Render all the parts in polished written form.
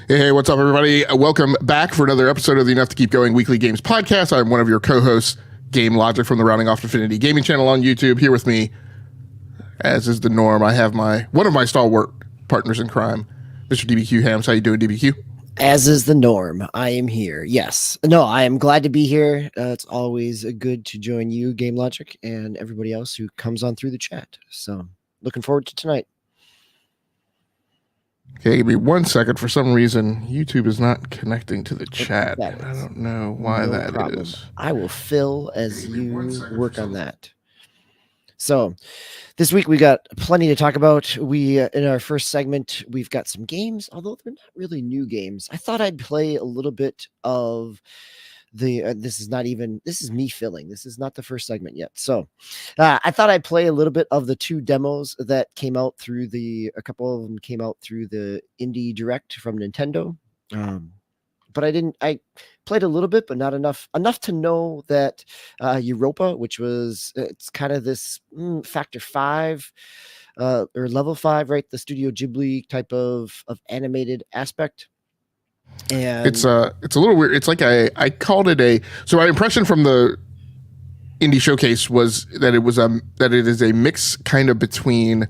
Hey, what's up, everybody? Welcome back for another episode of the Enough to Keep Going Weekly Games Podcast. I'm one of your co-hosts, GameLogIQ from the Rounding Off Infinity Gaming channel on YouTube. Here with me, as is the norm, I have one of my stalwart partners in crime, Mr. DBQ Hams. How you doing, DBQ? As is the norm, I am here. Yes. No, I am glad to be here. It's always good to join you, GameLogIQ, and everybody else who comes on through the chat. So, looking forward to tonight. Okay, give me 1 second. For some reason, YouTube is not connecting to the chat. I don't know why that is. I will fill as you work on that. So, this week we got plenty to talk about. In our first segment, we've got some games, although they're not really new games. I thought I'd play a little bit of the. This is me filling. This is not the first segment yet. So, I thought I'd play a little bit of the two demos that came out through a couple of them came out through the Indie Direct from Nintendo. But I played a little bit, but not enough to know that Europa, which was, it's kind of this Factor 5 or Level 5, right? The Studio Ghibli type of animated aspect. And it's a little weird. It's like I called it so my impression from the Indie Showcase was that it is a mix kind of between,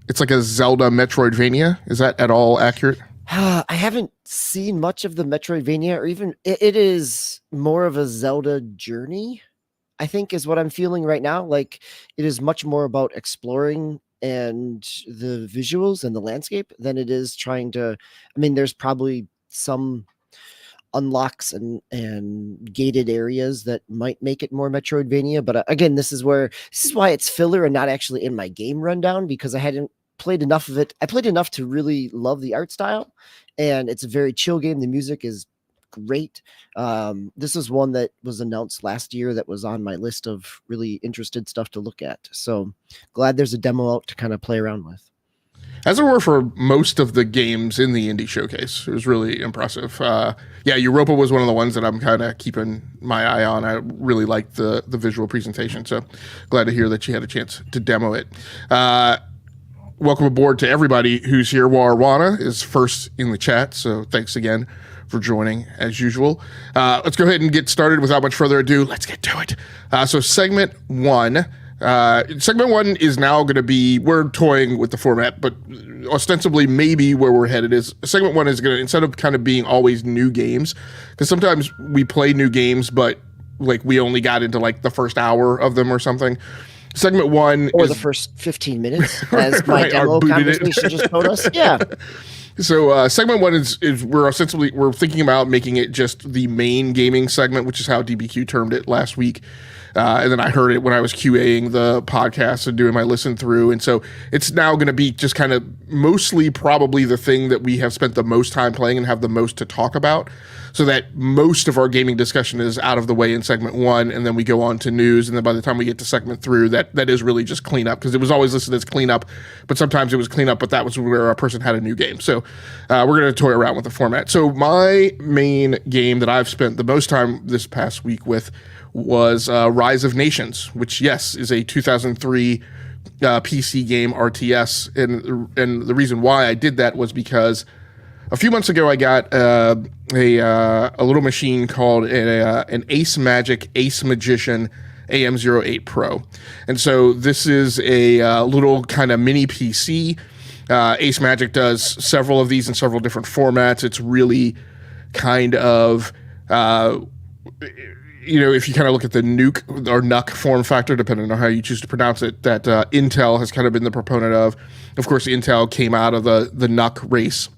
it's like a Zelda Metroidvania. Is that at all accurate? I haven't seen much of the Metroidvania, or even it is more of a Zelda journey, I think, is what I'm feeling right now. Like, it is much more about exploring and the visuals and the landscape than it is trying to. I mean, there's probably some unlocks and gated areas that might make it more Metroidvania. But again, this is why it's filler and not actually in my game rundown, because I hadn't played enough of it. I played enough to really love the art style, and it's a very chill game. The music is great. This is one that was announced last year that was on my list of really interested stuff to look at. So glad there's a demo out to kind of play around with. As it were for most of the games in the Indie Showcase. It was really impressive. Europa was one of the ones that I'm kind of keeping my eye on. I really liked the visual presentation, so glad to hear that you had a chance to demo it. Welcome aboard to everybody who's here. Warwana is first in the chat, so thanks again for joining as usual. Let's go ahead and get started without much further ado. Let's get to it. So segment one. Segment one is now going to be, we're toying with the format, but ostensibly maybe where we're headed is segment one is going to, instead of kind of being always new games, because sometimes we play new games, but like we only got into like the first hour of them or something. Segment one or the first 15 minutes, as my demo conversation just told us. Yeah. So segment one is we're thinking about making it just the main gaming segment, which is how DBQ termed it last week. And then I heard it when I was QAing the podcast and doing my listen through. And so it's now going to be just kind of mostly probably the thing that we have spent the most time playing and have the most to talk about, so that most of our gaming discussion is out of the way in segment one. And then we go on to news. And then by the time we get to segment through, that is really just cleanup, because it was always listed as cleanup, but sometimes it was cleanup, but that was where a person had a new game. So we're going to toy around with the format. So my main game that I've spent the most time this past week with was Rise of Nations, which, yes, is a 2003 PC game RTS. And the reason why I did that was because a few months ago I got a little machine called an Ace Magic Ace Magician AM08 Pro. And so this is a little kind of mini PC. Ace Magic does several of these in several different formats. It's really kind of... if you kind of look at the Nuke or NUC form factor, depending on how you choose to pronounce it, that Intel has kind of been the proponent of. Of course, Intel came out of the NUC race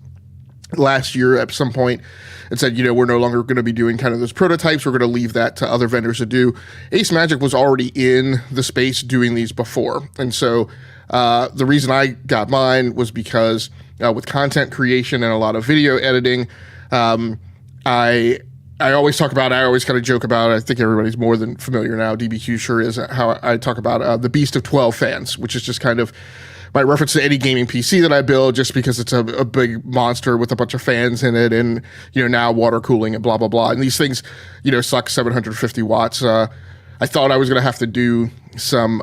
last year at some point and said, we're no longer going to be doing kind of those prototypes. We're going to leave that to other vendors to do. Ace Magic was already in the space doing these before. And so the reason I got mine was because with content creation and a lot of video editing, I always kind of joke about, I think everybody's more than familiar now, DBQ sure is, how I talk about the Beast of 12 fans, which is just kind of my reference to any gaming PC that I build, just because it's a big monster with a bunch of fans in it, and now water cooling and blah, blah, blah. And these things, suck 750 watts. I thought I was going to have to do some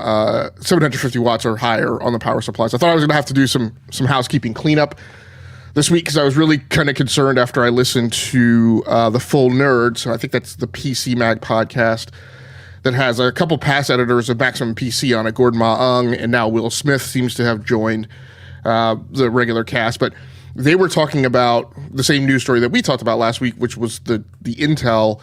750 watts or higher on the power supplies. I thought I was going to have to do some housekeeping cleanup. this week because I was really kind of concerned after I listened to the Full Nerd. So I think that's the PC Mag podcast that has a couple past editors of Maximum PC on it, Gordon Ma-Ung, and now Will Smith seems to have joined the regular cast. But they were talking about the same news story that we talked about last week, which was the Intel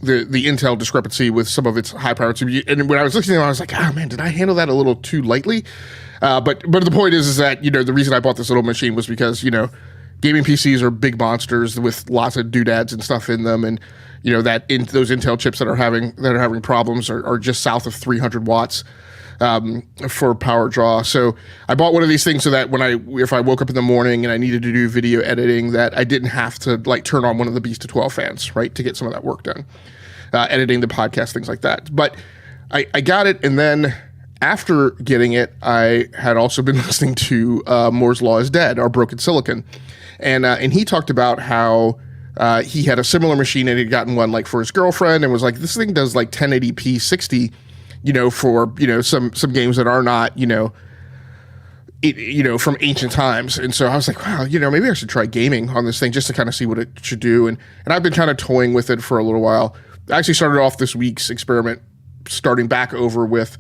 the Intel discrepancy with some of its high-powered CPU. And when I was listening to them, I was like, man, did I handle that a little too lightly? But the point is that, the reason I bought this little machine was because, gaming PCs are big monsters with lots of doodads and stuff in them. And, those Intel chips that are having problems are just south of 300 watts for power draw. So I bought one of these things so that if I woke up in the morning and I needed to do video editing, that I didn't have to turn on one of the Beast to 12 fans, right, to get some of that work done, editing the podcast, things like that. But I got it, and then after getting it, I had also been listening to Moore's Law is Dead, Our Broken Silicon, and he talked about how he had a similar machine and he'd gotten one for his girlfriend and was like, this thing does 1080p 60. For, some games that are not, from ancient times. And so I was like, wow, maybe I should try gaming on this thing just to kind of see what it should do. And I've been kind of toying with it for a little while. I actually started off this week's experiment starting back over with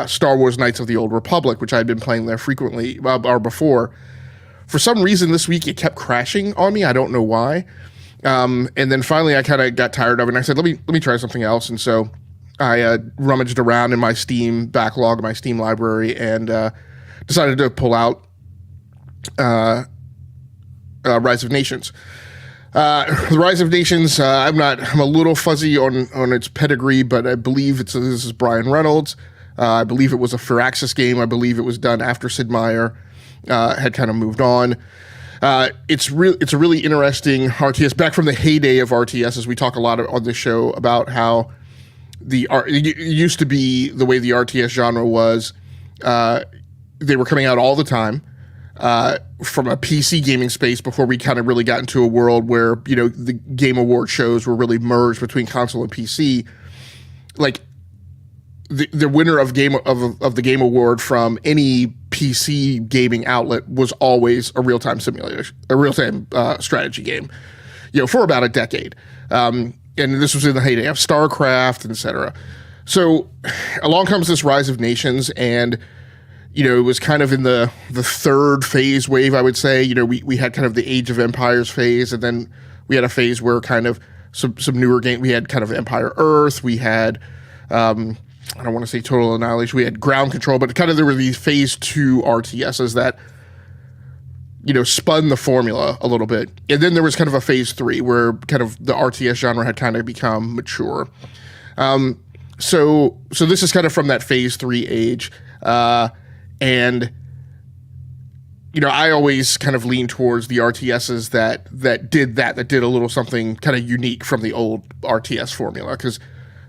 Star Wars Knights of the Old Republic, which I had been playing there frequently or before. For some reason this week it kept crashing on me. I don't know why. And then finally I kind of got tired of it and I said, let me try something else. And so I rummaged around in my Steam backlog, my Steam library, and decided to pull out Rise of Nations. The Rise of Nations, I'm a little fuzzy on its pedigree, but I believe this is Brian Reynolds. I believe it was a Firaxis game. I believe it was done after Sid Meier had kind of moved on. It's a really interesting RTS. Back from the heyday of RTSs, we talk a lot on this show about how it used to be the way the RTS genre was. They were coming out all the time from a PC gaming space before we kind of really got into a world where the Game Award shows were really merged between console and PC. The winner of the Game Award from any PC gaming outlet was always a real-time strategy game, for about a decade. And this was in the heyday of StarCraft, etc. So along comes this Rise of Nations, and it was kind of in the third phase wave, I would say. We had kind of the Age of Empires phase, and then we had a phase where kind of some newer game. We had kind of Empire Earth. We had I don't want to say Total Annihilation. We had Ground Control, but kind of there were these phase 2 RTSs that spun the formula a little bit. And then there was kind of a phase 3 where kind of the RTS genre had kind of become mature. So this is kind of from that phase 3 age. And I always kind of lean towards the RTSs that did a little something kind of unique from the old RTS formula, because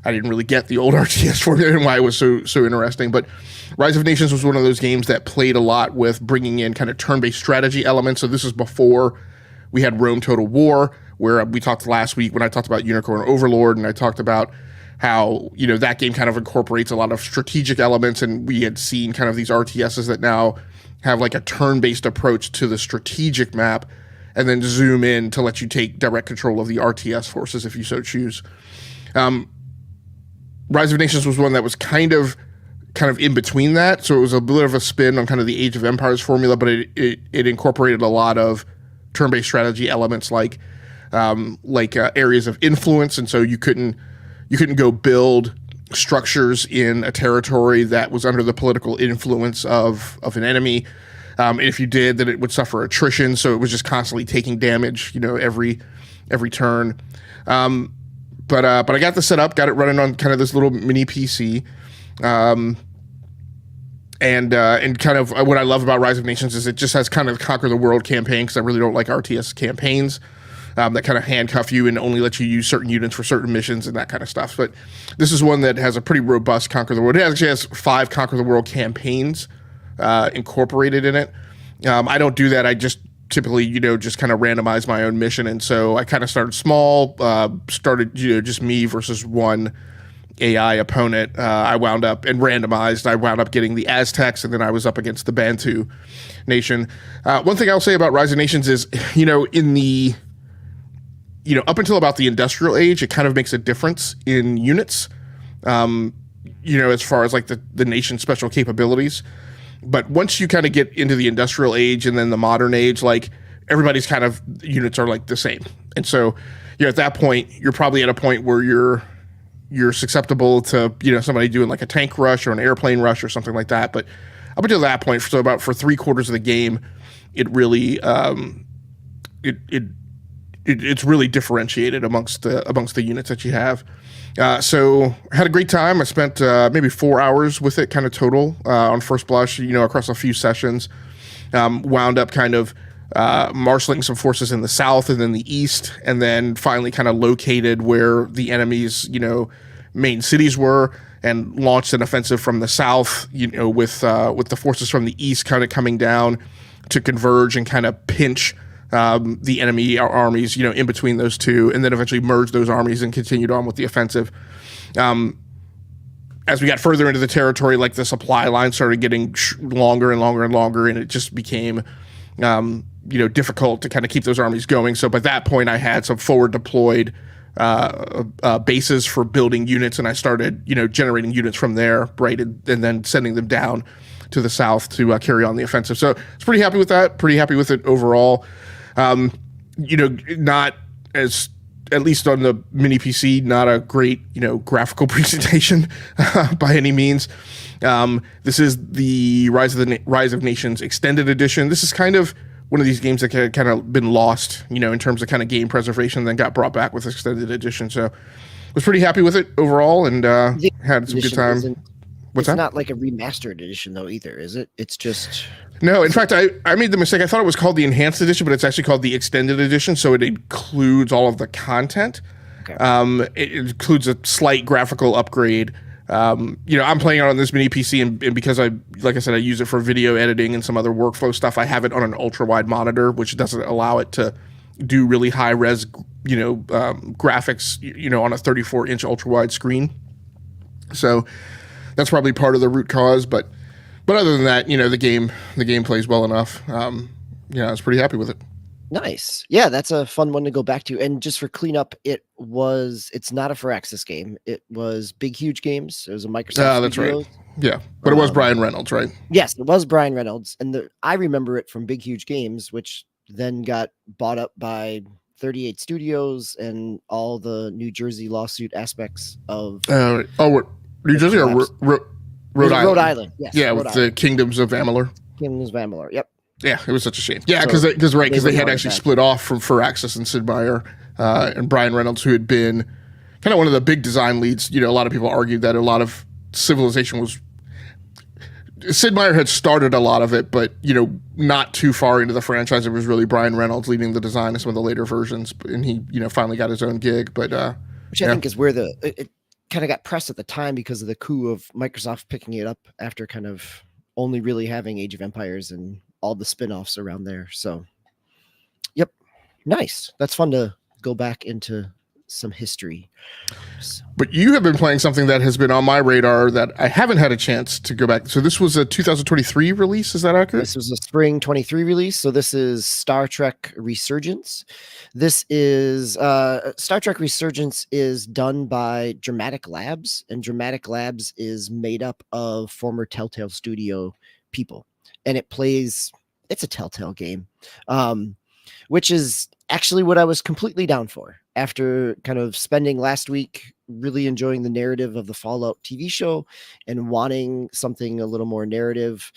I didn't really get the old RTS formula and why it was so interesting. But Rise of Nations was one of those games that played a lot with bringing in kind of turn-based strategy elements. So this is before we had Rome Total War, where we talked last week when I talked about Unicorn Overlord, and I talked about how, that game kind of incorporates a lot of strategic elements, and we had seen kind of these RTSs that now have a turn-based approach to the strategic map, and then zoom in to let you take direct control of the RTS forces if you so choose. Rise of Nations was one that was kind of in between that, so it was a bit of a spin on kind of the Age of Empires formula, but it incorporated a lot of turn-based strategy elements like areas of influence, and so you couldn't go build structures in a territory that was under the political influence of an enemy. And if you did, then it would suffer attrition, so it was just constantly taking damage, every turn. But I got this set up, got it running on kind of this little mini PC, and kind of what I love about Rise of Nations is it just has kind of Conquer the World campaign, because I really don't like RTS campaigns that kind of handcuff you and only let you use certain units for certain missions and that kind of stuff. But this is one that has a pretty robust Conquer the World. It actually has 5 Conquer the World campaigns incorporated in it. I don't do that. I just typically, just kind of randomize my own mission. And so I kind of started small, just me versus one AI opponent, I wound up and randomized. I wound up getting the Aztecs, and then I was up against the Bantu nation. One thing I'll say about Rise of Nations is, in the up until about the industrial age, it kind of makes a difference in units. As far as like the nation's special capabilities. But once you kind of get into the industrial age and then the modern age, like everybody's kind of units are like the same. And so, at that point, you're probably at a point where you're susceptible to, somebody doing like a tank rush or an airplane rush or something like that. But up until that point, so about for 3/4 of the game, it really it's really differentiated amongst the units that you have. So I had a great time. I spent maybe 4 hours with it, kind of total on first blush, across a few sessions. Wound up kind of marshaling some forces in the south and then the east, and then finally kind of located where the enemy's, main cities were, and launched an offensive from the south, with the forces from the east kind of coming down to converge and kind of pinch the enemy armies, in between those two, and then eventually merged those armies and continued on with the offensive. As we got further into the territory, like the supply line started getting longer and longer and longer, and it just became, difficult to kind of keep those armies going. So by that point, I had some forward deployed bases for building units, and I started, generating units from there, right, and then sending them down to the south to carry on the offensive. So I was pretty happy with that. Pretty happy with it overall. Not as, at least on the mini PC, not a great, graphical presentation by any means. This is the Rise of Nations Extended Edition. This is kind of one of these games that kind of been lost, in terms of kind of game preservation, then got brought back with Extended Edition. So I was pretty happy with it overall, and had some good time. It's not like a remastered edition though either, is it? It's just... No, in fact, I made the mistake. I thought it was called the Enhanced Edition, but it's actually called the Extended Edition, so it includes all of the content. Okay. It includes a slight graphical upgrade. I'm playing it on this mini PC, and because like I said, I use it for video editing and some other workflow stuff. I have it on an ultra-wide monitor, which doesn't allow it to do really high-res, graphics, on a 34-inch ultra-wide screen. So that's probably part of the root cause, but other than that, the game plays well enough. I was pretty happy with it. Nice. Yeah, that's a fun one to go back to. And just for cleanup, it's not a Firaxis game. It was Big Huge Games. It was a Microsoft that's Studios. Right. Yeah, but it was Brian Reynolds, right? Yes, it was Brian Reynolds. And I remember it from Big Huge Games, which then got bought up by 38 Studios and all the New Jersey lawsuit aspects of... New Jersey or Rhode Island? Rhode Island, yes. Yeah, with the Kingdoms of Amalur. Kingdoms of Amalur, yep. Yeah, it was such a shame. Yeah, because they had actually split off from Firaxis and Sid Meier and Brian Reynolds, who had been kind of one of the big design leads. A lot of people argued that a lot of Civilization was... Sid Meier had started a lot of it, but, not too far into the franchise. It was really Brian Reynolds leading the design of some of the later versions, and he, finally got his own gig. But which I think is where it kind of got pressed at the time because of the coup of Microsoft picking it up after kind of only really having Age of Empires and all the spin-offs around there. So, yep. Nice. That's fun to go back into some history. So. But you have been playing something that has been on my radar that I haven't had a chance to go back. So this was a 2023 release. Is that accurate? This was a spring 23 release. So this is Star Trek Resurgence. This is Star Trek Resurgence is done by Dramatic Labs, and Dramatic Labs is made up of former Telltale Studio people. And it's a Telltale game, which is actually what I was completely down for after kind of spending last week really enjoying the narrative of the Fallout TV show and wanting something a little more narrative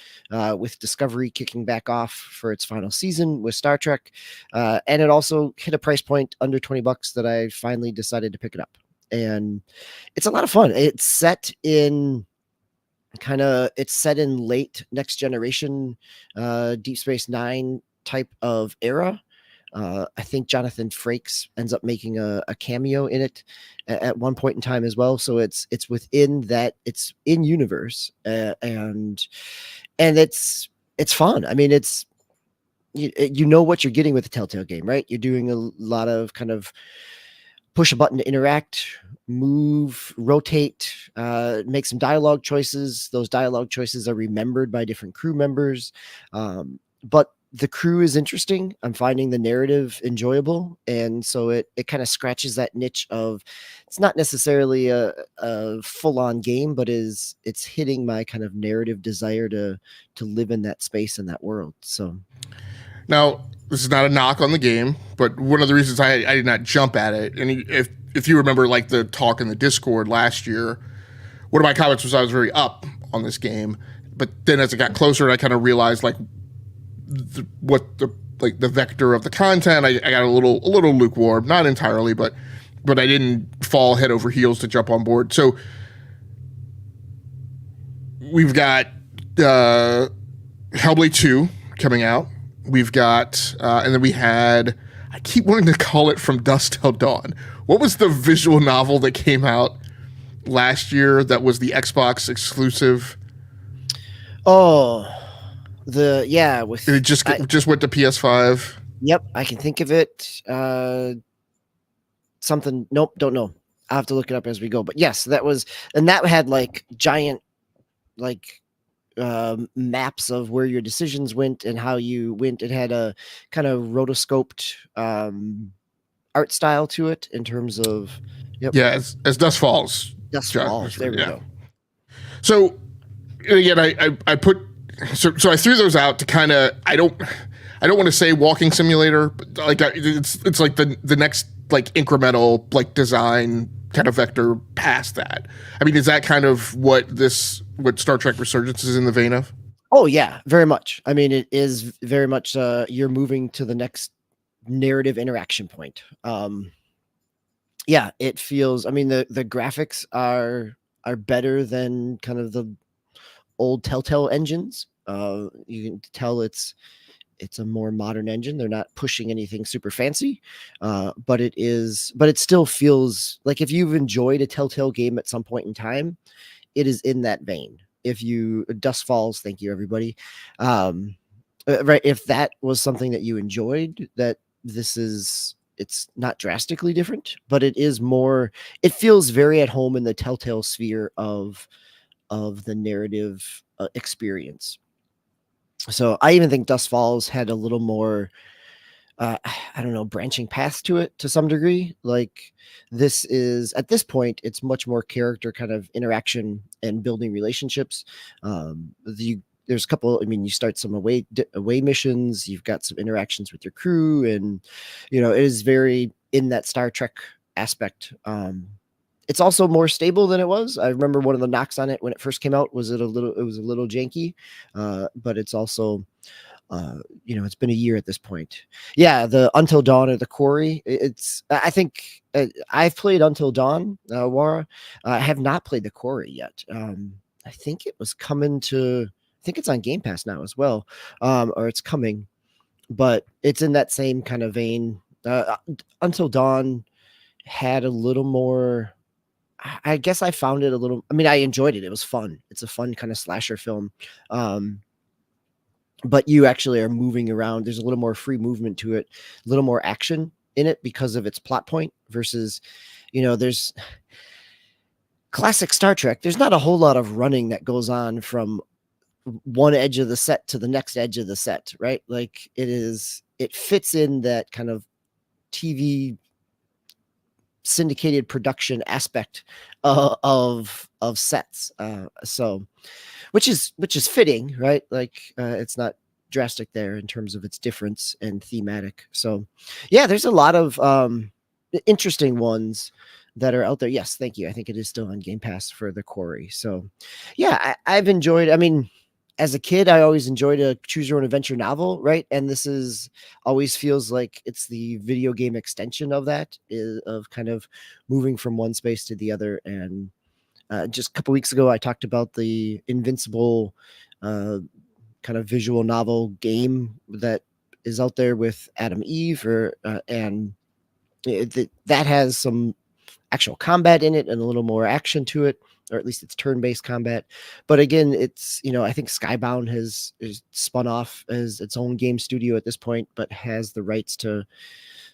with Discovery kicking back off for its final season with Star Trek. And it also hit a price point under $20 that I finally decided to pick it up. And it's a lot of fun. It's set in late Next Generation, Deep Space Nine type of era. I think Jonathan Frakes ends up making a cameo in it at one point in time as well. So it's within that, it's in universe, and it's fun. I mean, it's you know what you're getting with the Telltale game, right? You're doing a lot of kind of push a button to interact, move, rotate, make some dialogue choices. Those dialogue choices are remembered by different crew members. But the crew is interesting. I'm finding the narrative enjoyable. And so it kind of scratches that niche of, it's not necessarily a full on game, but it's hitting my kind of narrative desire to live in that space and that world. So Now, this is not a knock on the game, but one of the reasons I did not jump at it, and if you remember like the talk in the Discord last year, one of my comments was I was very up on this game, but then as it got closer, I kind of realized like the vector of the content. I got a little lukewarm, not entirely, but I didn't fall head over heels to jump on board. So we've got Hellblade 2 coming out. We've got, and then we had, I keep wanting to call it From Dusk Till Dawn. What was the visual novel that came out last year that was the Xbox exclusive? with it just went to PS5. Yep, I can think of it. Something. Nope, don't know. I'll have to look it up as we go. But yes, that was, and that had like giant, like maps of where your decisions went and how you went. It had a kind of rotoscoped art style to it in terms of. Yep. Yeah, as Dusk Falls. Dusk Falls. There we go. So again, I put. So I threw those out to kind of, I don't want to say walking simulator, but like it's like the next like incremental like design kind of vector past that. I mean, is that kind of what Star Trek Resurgence is in the vein of? Oh yeah, very much. I mean, it is very much you're moving to the next narrative interaction point. Yeah, it feels, I mean, the graphics are better than kind of the old Telltale engines. You can tell it's a more modern engine. They're not pushing anything super fancy, but it still feels like if you've enjoyed a Telltale game at some point in time, it is in that vein. If you Dusk Falls, thank you everybody. Right, if that was something that you enjoyed, that it's not drastically different, but it is more. It feels very at home in the Telltale sphere of the narrative experience. So I even think Dusk Falls had a little more, I don't know, branching path to it to some degree. Like this is, at this point, it's much more character kind of interaction and building relationships. There's a couple, I mean, you start some away missions, you've got some interactions with your crew, and, it is very in that Star Trek aspect. It's also more stable than it was. I remember one of the knocks on it when it first came out was it was a little janky, but it's also, it's been a year at this point. Yeah, the Until Dawn or the Quarry. I think I've played Until Dawn, Wara. I have not played the Quarry yet. I think it was coming to. I think it's on Game Pass now as well, or it's coming, but it's in that same kind of vein. Until Dawn had a little more. I guess I found it a little. I mean, I enjoyed it. It was fun. It's a fun kind of slasher film, but you actually are moving around. There's a little more free movement to it, a little more action in it because of its plot point versus, there's classic Star Trek. There's not a whole lot of running that goes on from one edge of the set to the next edge of the set, right? Like it fits in that kind of TV syndicated production aspect of sets. So which is fitting, right? Like it's not drastic there in terms of its difference and thematic. So yeah, there's a lot of interesting ones that are out there. Yes, thank you. I think it is still on Game Pass for the Quarry. So yeah, I've enjoyed, I mean, as a kid, I always enjoyed a choose your own adventure novel, right? And this always feels like it's the video game extension of that, of kind of moving from one space to the other. And just a couple weeks ago, I talked about the Invincible kind of visual novel game that is out there with Adam Eve, and that has some actual combat in it and a little more action to it, or at least it's turn-based combat. But again, it's, I think Skybound is spun off as its own game studio at this point, but has the rights to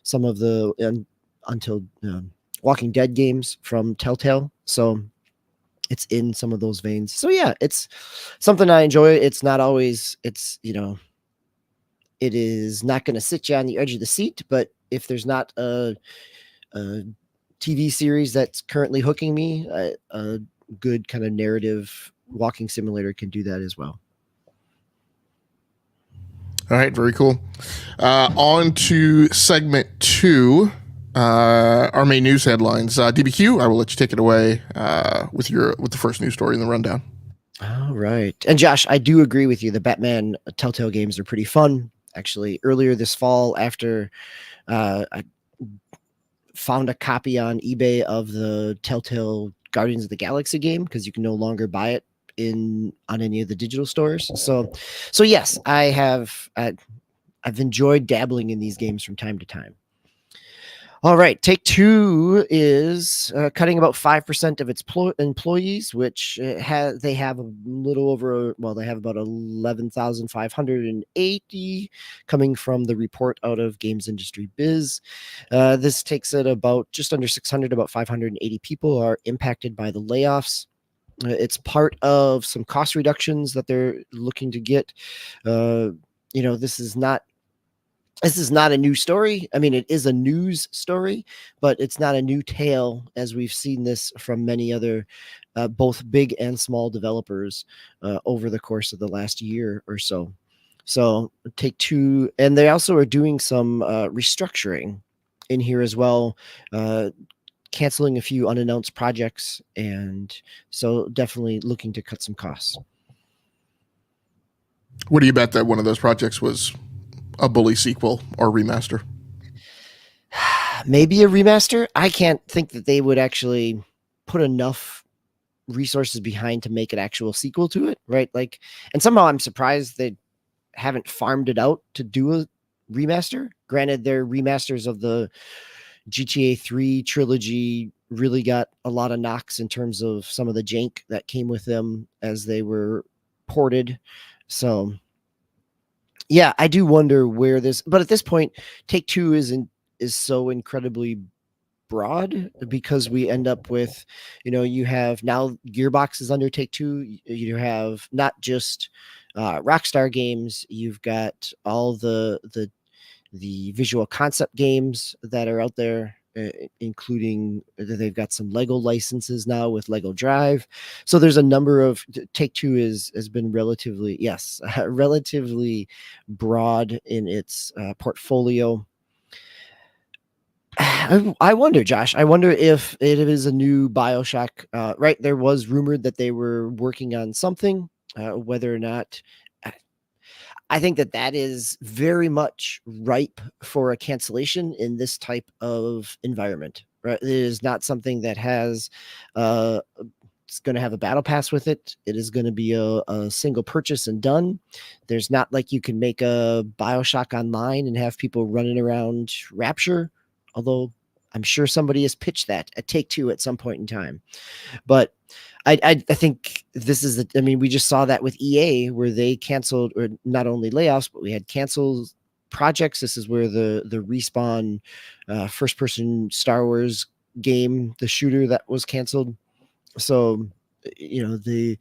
some of the Walking Dead games from Telltale. So it's in some of those veins. So yeah, it's something I enjoy. It's not always, it's, it is not going to sit you on the edge of the seat, but if there's not a TV series that's currently hooking me, a good kind of narrative walking simulator can do that as well. All right, very cool. On to segment 2, our main news headlines. DBQ, I will let you take it away with the first news story in the rundown. All right. And Josh, I do agree with you. The Batman Telltale games are pretty fun. Actually, earlier this fall, after I found a copy on eBay of the Telltale Guardians of the Galaxy game, because you can no longer buy it on any of the digital stores. So yes, I've enjoyed dabbling in these games from time to time. All right, Take-Two is cutting about 5% of its employees, which they have a little over, they have about 11,580 coming from the report out of Games Industry Biz. This takes it about just under 600, about 580 people are impacted by the layoffs. It's part of some cost reductions that they're looking to get. This is not a new story. I mean, it is a news story, but it's not a new tale, as we've seen this from many other, both big and small developers over the course of the last year or so. So Take-Two, and they also are doing some restructuring in here as well, canceling a few unannounced projects, and so definitely looking to cut some costs. What do you bet that one of those projects was a Bully sequel or remaster? Maybe a remaster. I can't think that they would actually put enough resources behind to make an actual sequel to it, right? Like, and somehow I'm surprised they haven't farmed it out to do a remaster. Granted, their remasters of the GTA 3 trilogy really got a lot of knocks in terms of some of the jank that came with them as they were ported. So yeah, I do wonder where this, but at this point, Take-Two is so incredibly broad, because we end up with, you have now Gearbox is under Take-Two. You have not just Rockstar Games, you've got all the visual concept games that are out there, including they've got some Lego licenses now with Lego Drive. So there's a number of, Take-Two has been relatively broad in its portfolio. I wonder, Josh, if it is a new BioShock, right? There was rumored that they were working on something, whether or not, I think that is very much ripe for a cancellation in this type of environment, right? It is not something that has, it's going to have a battle pass with it. It is going to be a single purchase and done. There's not like you can make a BioShock Online and have people running around Rapture, although I'm sure somebody has pitched that at Take-Two at some point in time. But I think this is we just saw that with EA, where they canceled, or not only layoffs, but we had canceled projects. This is where the Respawn first person Star Wars game, the shooter, that was canceled. So, the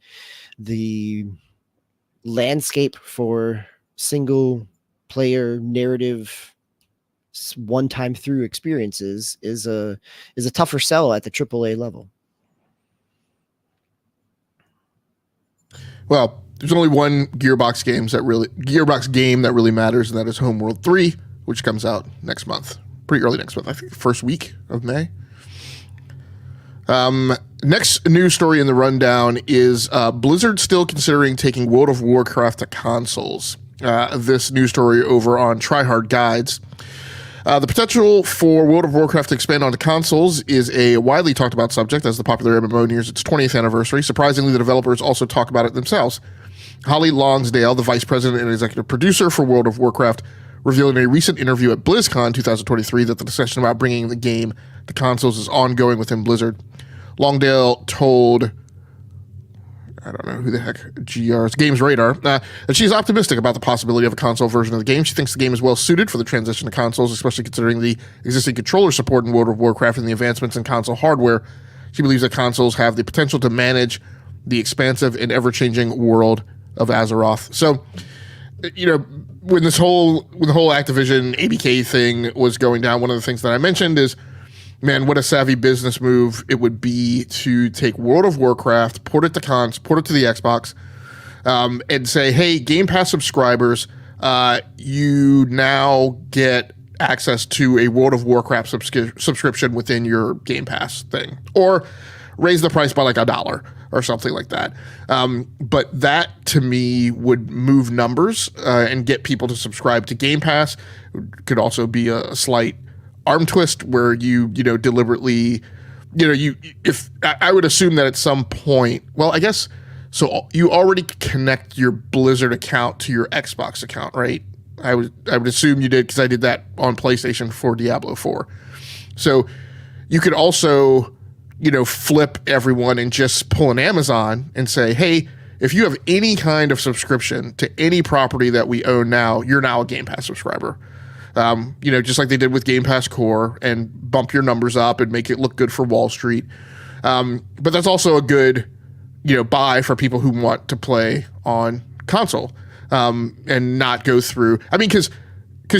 landscape for single player narrative one-time through experiences is a tougher sell at the AAA level. Well, there's only one Gearbox game that really matters, and that is Homeworld 3, which comes out next month, pretty early next month. I think the first week of May. Next news story in the rundown is Blizzard still considering taking World of Warcraft to consoles. This news story over on Tryhard Guides. The potential for World of Warcraft to expand onto consoles is a widely talked about subject as the popular MMO nears its 20th anniversary. Surprisingly, the developers also talk about it themselves. Holly Longsdale, the vice president and executive producer for World of Warcraft, revealed in a recent interview at BlizzCon 2023 that the discussion about bringing the game to consoles is ongoing within Blizzard. Longdale told I don't know who the heck GR is, Games Radar, and she's optimistic about the possibility of a console version of the game. She thinks the game is well suited for the transition to consoles, especially considering the existing controller support in World of Warcraft and the advancements in console hardware. She believes that consoles have the potential to manage the expansive and ever-changing world of Azeroth. So, you know, when the whole Activision ABK thing was going down, one of the things that I mentioned is, man, what a savvy business move it would be to take World of Warcraft, port it to the Xbox, and say, hey, Game Pass subscribers, you now get access to a World of Warcraft subscription within your Game Pass thing, or raise the price by like $1 or something like that. But that to me would move numbers and get people to subscribe to Game Pass. It could also be a slight arm twist where you deliberately, I would assume that at some point, well, I guess, so you already connect your Blizzard account to your Xbox account, right? I would assume you did, because I did that on PlayStation for Diablo 4. So you could also, flip everyone and just pull an Amazon and say, hey, if you have any kind of subscription to any property that we own now, you're now a Game Pass subscriber. Just like they did with Game Pass Core, and bump your numbers up and make it look good for Wall Street. But that's also a good, buy for people who want to play on console. And not go through. I mean, because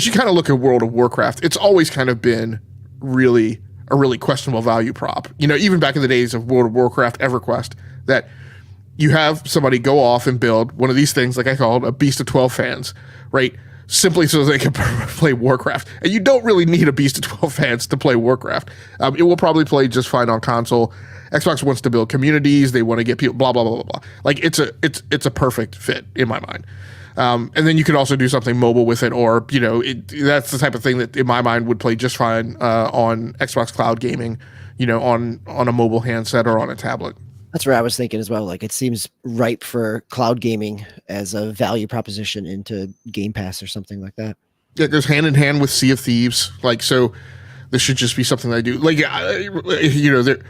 you kind of look at World of Warcraft, it's always kind of been really a really questionable value prop. Even back in the days of World of Warcraft EverQuest, that you have somebody go off and build one of these things, like I call it, a Beast of 12 fans, right? Simply so they can play Warcraft. And you don't really need a Beast of 12 fans to play Warcraft. It will probably play just fine on console. Xbox wants to build communities. They want to get people, blah, blah, blah, blah, blah. Like, it's a perfect fit in my mind. And then you could also do something mobile with it, or, that's the type of thing that in my mind would play just fine on Xbox Cloud Gaming, on a mobile handset or on a tablet. That's where I was thinking as well. Like, it seems ripe for cloud gaming as a value proposition into Game Pass or something like that. Yeah, it goes hand in hand with Sea of Thieves. Like, so this should just be something I do. Like,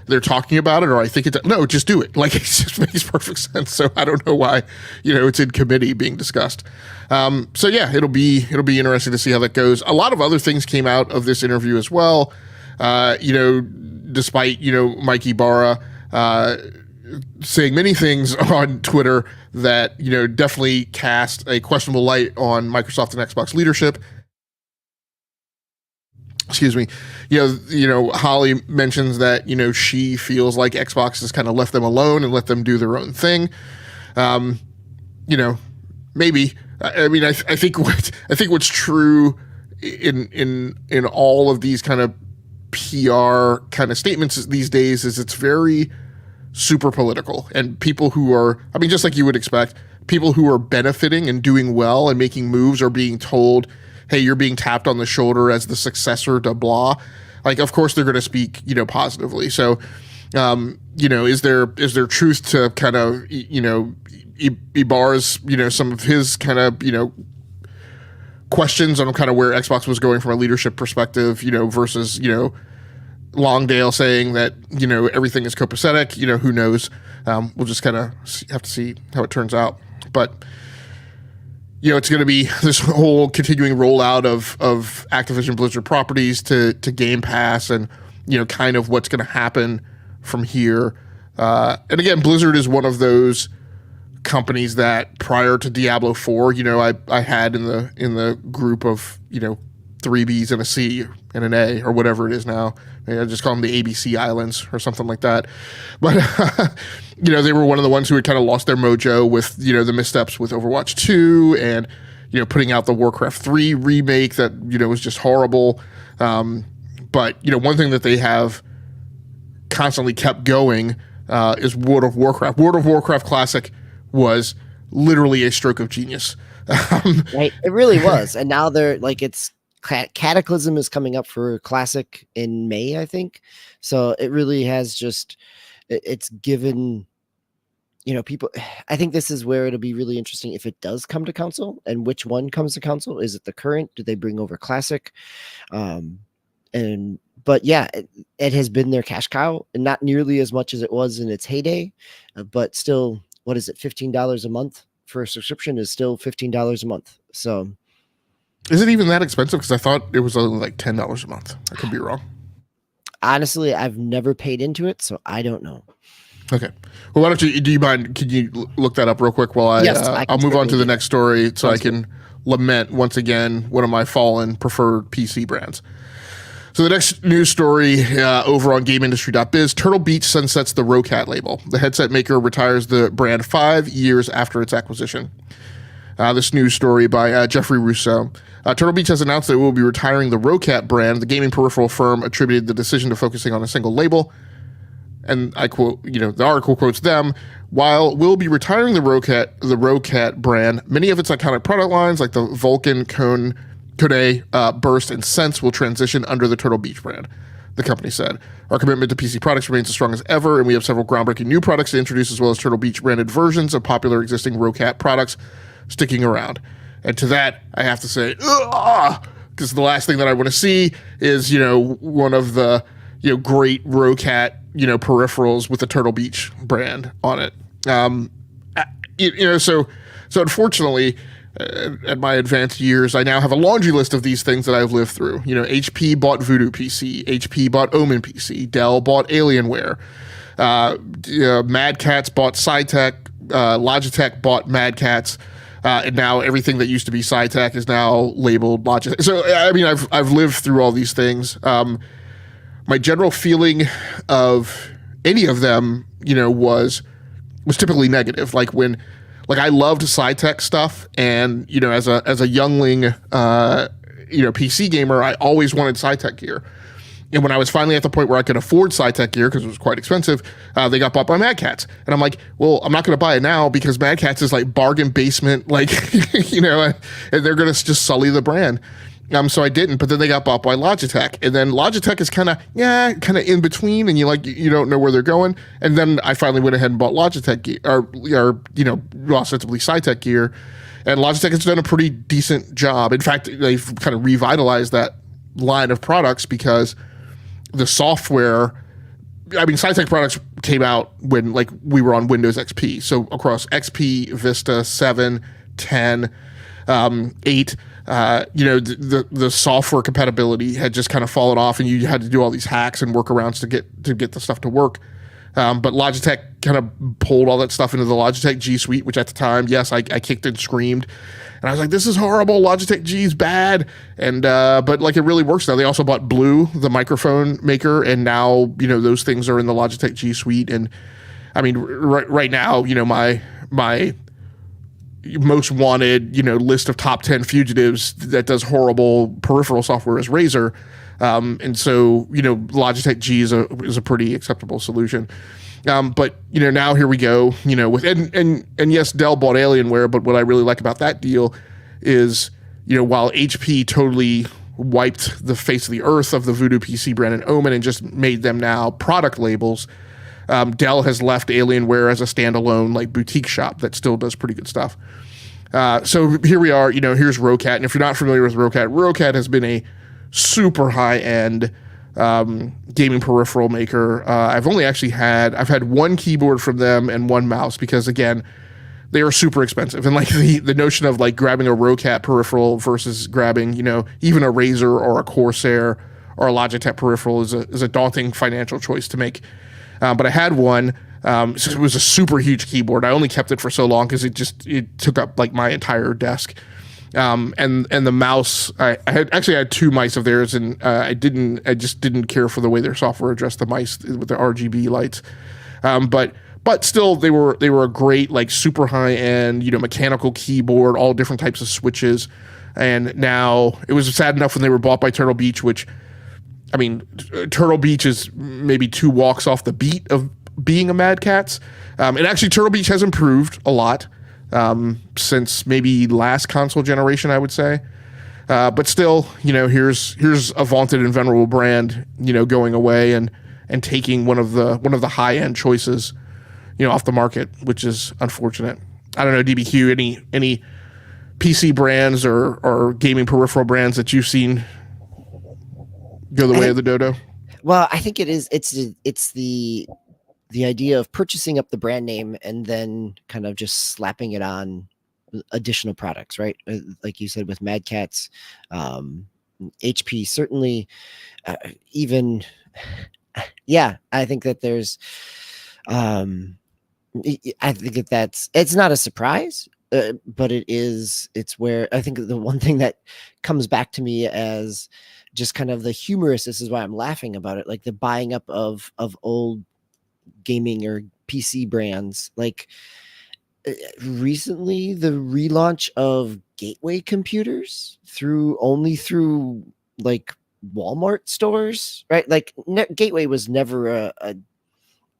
they're talking about it, or I think no, just do it. Like, it just makes perfect sense. So I don't know why, it's in committee being discussed. So yeah, it'll be interesting to see how that goes. A lot of other things came out of this interview as well. Despite, Mike Ibarra, saying many things on Twitter that, definitely cast a questionable light on Microsoft and Xbox leadership. Excuse me. Holly mentions that, she feels like Xbox has kind of left them alone and let them do their own thing. Maybe. I mean, I think what's true in all of these kind of PR kind of statements these days is it's very super political, and people who are, I mean, just like you would expect, people who are benefiting and doing well and making moves are being told, hey, you're being tapped on the shoulder as the successor to blah. Like, of course they're going to speak, positively. So, is there truth to kind of, Ibarra's, some of his kind of, questions on kind of where Xbox was going from a leadership perspective, versus, Longdale saying that, everything is copacetic, who knows? We'll just kind of have to see how it turns out. But, it's going to be this whole continuing rollout of Activision Blizzard properties to Game Pass, and, kind of what's going to happen from here. And again, Blizzard is one of those companies that prior to Diablo 4, I had in the group of, 3 Bs and a C and an A or whatever it is now. Maybe I just call them the ABC Islands or something like that. But, they were one of the ones who had kind of lost their mojo with, the missteps with Overwatch 2 and, putting out the Warcraft 3 remake that, was just horrible. But, one thing that they have constantly kept going is World of Warcraft. World of Warcraft Classic was literally a stroke of genius. Right. It really was. And now they're like, Cataclysm is coming up for Classic in May, I think. So it really has it's given, people, I think this is where it'll be really interesting if it does come to console, and which one comes to console. Is it the current? Do they bring over Classic? But yeah, it has been their cash cow, and not nearly as much as it was in its heyday, but still what is it, $15 a month for a subscription is still $15 a month. So is it even that expensive? Because I thought it was only like $10 a month. I could be wrong. Honestly, I've never paid into it, so I don't know. Okay. Well, why don't you? Do you mind? Could you look that up real quick while I'll move on to the next story so I can lament once again one of my fallen preferred PC brands. So the next news story over on GameIndustry.biz: Turtle Beach sunsets the Roccat label. The headset maker retires the brand 5 years after its acquisition. This news story by Jeffrey Rousseau. Turtle Beach has announced that it will be retiring the Roccat brand. The gaming peripheral firm attributed the decision to focusing on a single label. And I quote, the article quotes them, while we'll be retiring the Roccat brand, many of its iconic product lines like the Vulcan, Kone, Burst, and Sense will transition under the Turtle Beach brand, the company said. Our commitment to PC products remains as strong as ever, and we have several groundbreaking new products to introduce, as well as Turtle Beach branded versions of popular existing Roccat products sticking around. And to that, I have to say, because the last thing that I want to see is, one of the, great Roccat, peripherals with the Turtle Beach brand on it. So unfortunately, at my advanced years, I now have a laundry list of these things that I've lived through. HP bought Voodoo PC, HP bought Omen PC, Dell bought Alienware, Mad Catz bought SciTech, Logitech bought Mad Catz, and now everything that used to be SciTech is now labeled Logitech. So I mean, I've lived through all these things. My general feeling of any of them, was typically negative. Like I loved SciTech stuff, and as a youngling, PC gamer, I always wanted SciTech gear. And when I was finally at the point where I could afford SciTech gear because it was quite expensive, they got bought by Mad Catz, and I'm like, well, I'm not going to buy it now because Mad Catz is like bargain basement, and they're going to just sully the brand. So I didn't, but then they got bought by Logitech, and then Logitech is kind of in between, and you don't know where they're going. And then I finally went ahead and bought Logitech gear, or ostensibly SciTech gear, and Logitech has done a pretty decent job. In fact, they've kind of revitalized that line of products because the software. I mean, SciTech products came out when we were on Windows XP, so across XP, Vista, 7, 10, 8. The software compatibility had just kind of fallen off, and you had to do all these hacks and workarounds to get the stuff to work. But Logitech kind of pulled all that stuff into the Logitech G Suite, which at the time, yes, I kicked and screamed, and I was like, "This is horrible. Logitech G is bad." And but it really works now. They also bought Blue, the microphone maker, and now those things are in the Logitech G Suite. And I mean, right now, my most wanted, list of top 10 fugitives that does horrible peripheral software is Razer. And so, Logitech G is a pretty acceptable solution. But, now here we go, with, and yes, Dell bought Alienware, but what I really like about that deal is, while HP totally wiped the face of the earth of the Voodoo PC brand and Omen and just made them now product labels, Dell has left Alienware as a standalone boutique shop that still does pretty good stuff. So here we are, here's Roccat. And if you're not familiar with Roccat has been a super high-end gaming peripheral maker. I've had one keyboard from them and one mouse because, again, they are super expensive. And the notion of grabbing a Roccat peripheral versus grabbing, even a Razer or a Corsair or a Logitech peripheral is a daunting financial choice to make. But I had one. It was a super huge keyboard. I only kept it for so long because it took up my entire desk. And the mouse, I had two mice of theirs, and I just didn't care for the way their software addressed the mice with the RGB lights. But still, they were a great super high end mechanical keyboard, all different types of switches. And now it was sad enough when they were bought by Turtle Beach, which, I mean, Turtle Beach is maybe 2 walks off the beat of being a Mad Catz. And actually, Turtle Beach has improved a lot since maybe last console generation, I would say. But still, here's a vaunted and venerable brand, going away and taking one of the high end choices, off the market, which is unfortunate. I don't know, DBQ, any PC brands or gaming peripheral brands that you've seen go the way of the dodo? Well, I think it's the the idea of purchasing up the brand name and then kind of just slapping it on additional products, right? Like you said with Mad Catz, HP, certainly, even, yeah, I think that there's, I think that it's not a surprise, but it's where I think the one thing that comes back to me as just kind of the humorous, this is why I'm laughing about it, like the buying up of old gaming or PC brands. Like recently, the relaunch of Gateway computers through like Walmart stores, right? Like Gateway was never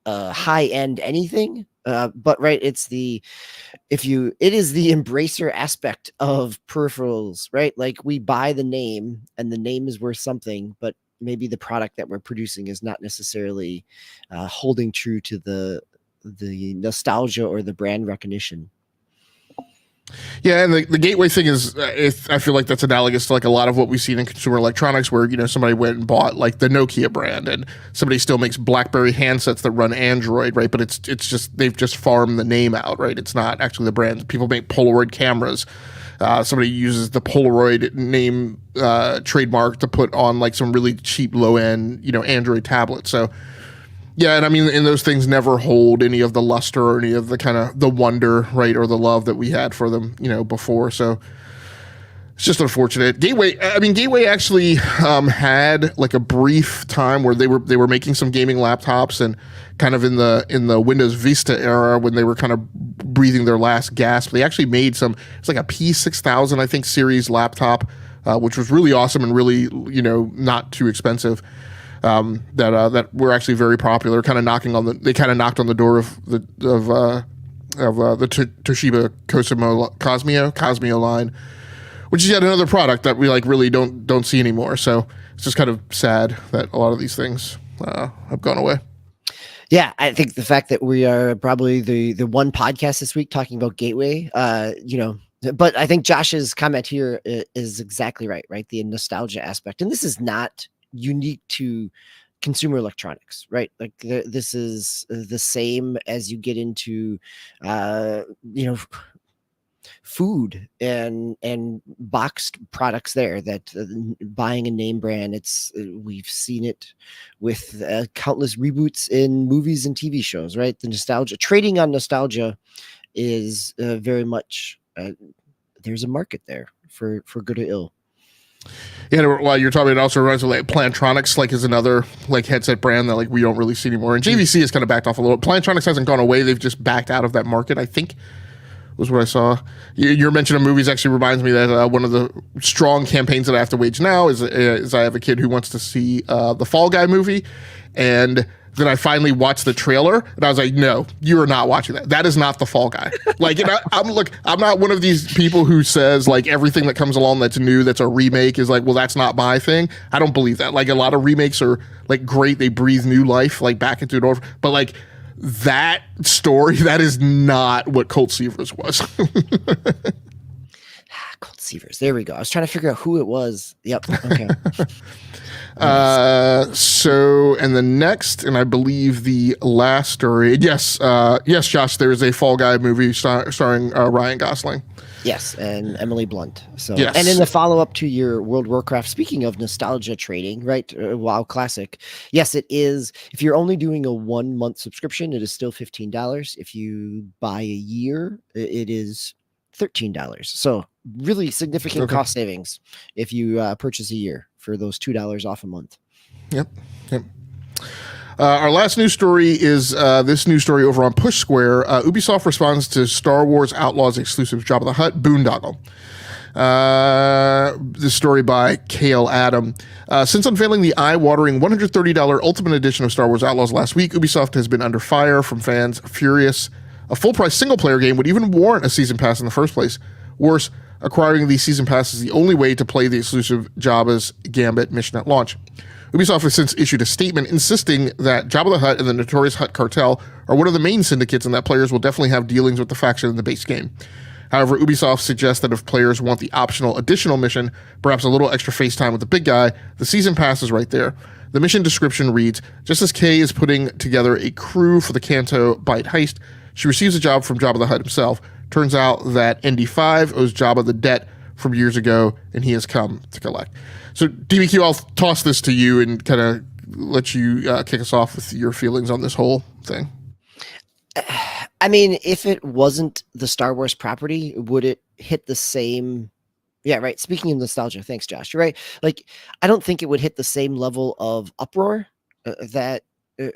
a high end anything, but right, it is the embracer aspect of peripherals, right? Like we buy the name and the name is worth something, but maybe the product that we're producing is not necessarily holding true to the nostalgia or the brand recognition. Yeah, and the gateway thing is, I feel like that's analogous to like a lot of what we've seen in consumer electronics, where somebody went and bought like the Nokia brand, and somebody still makes BlackBerry handsets that run Android, right? But it's just they've just farmed the name out, right? It's not actually the brand. People make Polaroid cameras. Somebody uses the Polaroid name trademark to put on like some really cheap low end Android tablet. So. Yeah, and I mean, and those things never hold any of the luster or any of the kind of the wonder, right, or the love that we had for them, before. So it's just unfortunate. Gateway actually had like a brief time where they were making some gaming laptops, and kind of in the Windows Vista era when they were kind of breathing their last gasp. They actually made it's like a P6000 I think series laptop, which was really awesome and really not too expensive. That were actually very popular, kind of knocked on the door of the Toshiba Cosmio line, which is yet another product that we like really don't see anymore. So it's just kind of sad that a lot of these things have gone away. Yeah, I think the fact that we are probably the one podcast this week talking about Gateway, but I think Josh's comment here is exactly right? The nostalgia aspect, and this is not unique to consumer electronics, right? Like this is the same as you get into food and boxed products there, that buying a name brand, we've seen it with countless reboots in movies and TV shows, right? The nostalgia, trading on nostalgia is very much there's a market there for good or ill. Yeah, while you're talking, it also reminds me like Plantronics, like is another like headset brand that like we don't really see anymore. And JVC has kind of backed off a little. Plantronics hasn't gone away; they've just backed out of that market, I think, was what I saw. Your mention of movies actually reminds me that one of the strong campaigns that I have to wage now is I have a kid who wants to see the Fall Guy movie, and then I finally watched the trailer, and I was like, "No, you are not watching that. That is not the Fall Guy." Like, I'm not one of these people who says like everything that comes along that's new, that's a remake, is like, well, that's not my thing. I don't believe that. Like, a lot of remakes are like great; they breathe new life like back into it. But like that story, that is not what Colt Seavers was. Colt Seavers. There we go. I was trying to figure out who it was. Yep. Okay. So, and the next, and I believe the last story, yes, Josh, there is a Fall Guy movie starring Ryan Gosling. Yes, and Emily Blunt. So, yes. And in the follow-up to your World of Warcraft, speaking of nostalgia trading, right? WoW Classic. Yes, it is. If you're only doing a 1-month subscription, it is still $15. If you buy a year, it is $13. So really significant cost savings if you purchase a year for those $2 off a month. Yep. Our last news story is this news story over on Push Square. Ubisoft responds to Star Wars Outlaws exclusive Jabba the Hutt boondoggle. This story by Kale Adam. Since unveiling the eye-watering $130 Ultimate Edition of Star Wars Outlaws last week, Ubisoft has been under fire from fans furious a full-price single-player game would even warrant a season pass in the first place. Worse, acquiring the season pass is the only way to play the exclusive Jabba's Gambit mission at launch. Ubisoft has since issued a statement insisting that Jabba the Hutt and the Notorious Hutt Cartel are one of the main syndicates and that players will definitely have dealings with the faction in the base game. However, Ubisoft suggests that if players want the optional additional mission, perhaps a little extra face time with the big guy, the season pass is right there. The mission description reads, just as Kay is putting together a crew for the Kanto Bite heist, she receives a job from Jabba the Hutt himself. Turns out that ND5 owes Jabba the debt from years ago, and he has come to collect. So, DBQ, I'll toss this to you and kind of let you kick us off with your feelings on this whole thing. I mean, if it wasn't the Star Wars property, would it hit the same? Yeah, right. Speaking of nostalgia, thanks, Josh. You're right. Like, I don't think it would hit the same level of uproar that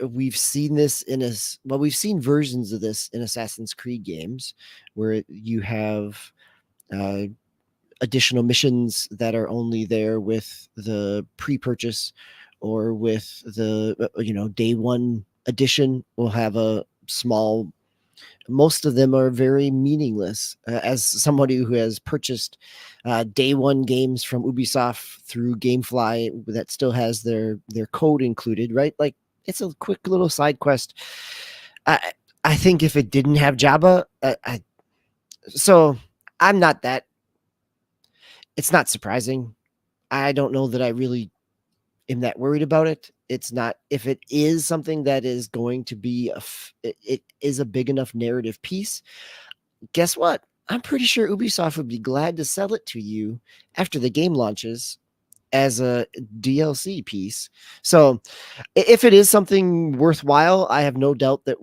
we've seen this in we've seen versions of this in Assassin's Creed games where you have additional missions that are only there with the pre-purchase or with the day one edition will have a small. Most of them are very meaningless. As somebody who has purchased day one games from Ubisoft through GameFly that still has their code included, right? Like, it's a quick little side quest. I think if it didn't have Jabba, so I'm not that. It's not surprising. I don't know that I really am that worried about it. It's not, if it is something that is going to be it is a big enough narrative piece. Guess what? I'm pretty sure Ubisoft would be glad to sell it to you after the game launches as a DLC piece. So if it is something worthwhile, I have no doubt that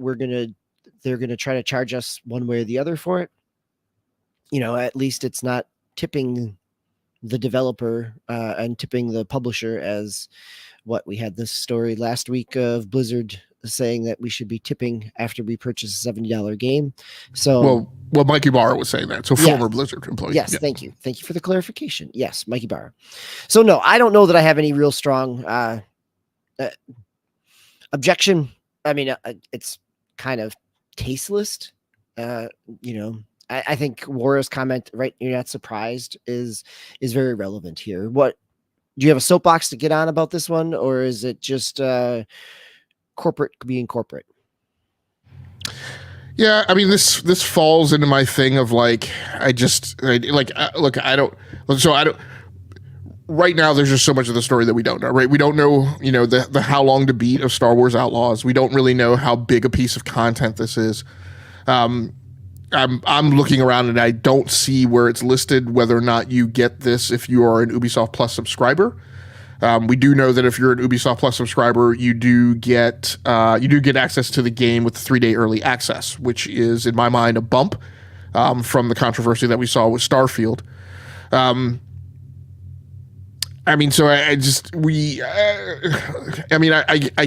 they're going to try to charge us one way or the other for it. At least it's not tipping the developer and tipping the publisher, as what we had this story last week of Blizzard saying that we should be tipping after we purchase a $70 game. So well, Mikey Barr was saying that. So former Blizzard employee. Yes. Yeah. Thank you for the clarification. Yes. Mikey Barr. So no, I don't know that I have any real strong objection. I mean, it's kind of tasteless. I think Wara's comment, right? You're not surprised is very relevant here. What do you have a soapbox to get on about this one, or is it just corporate being corporate? Yeah, I mean, this falls into my thing of like, I don't. Right now, there's just so much of the story that we don't know, right? We don't know, the how long to beat of Star Wars Outlaws. We don't really know how big a piece of content this is. I'm looking around and I don't see where it's listed whether or not you get this if you are an Ubisoft Plus subscriber. We do know that if you're an Ubisoft Plus subscriber, you do get access to the game with 3-day early access, which is, in my mind, a bump from the controversy that we saw with Starfield. I mean, so I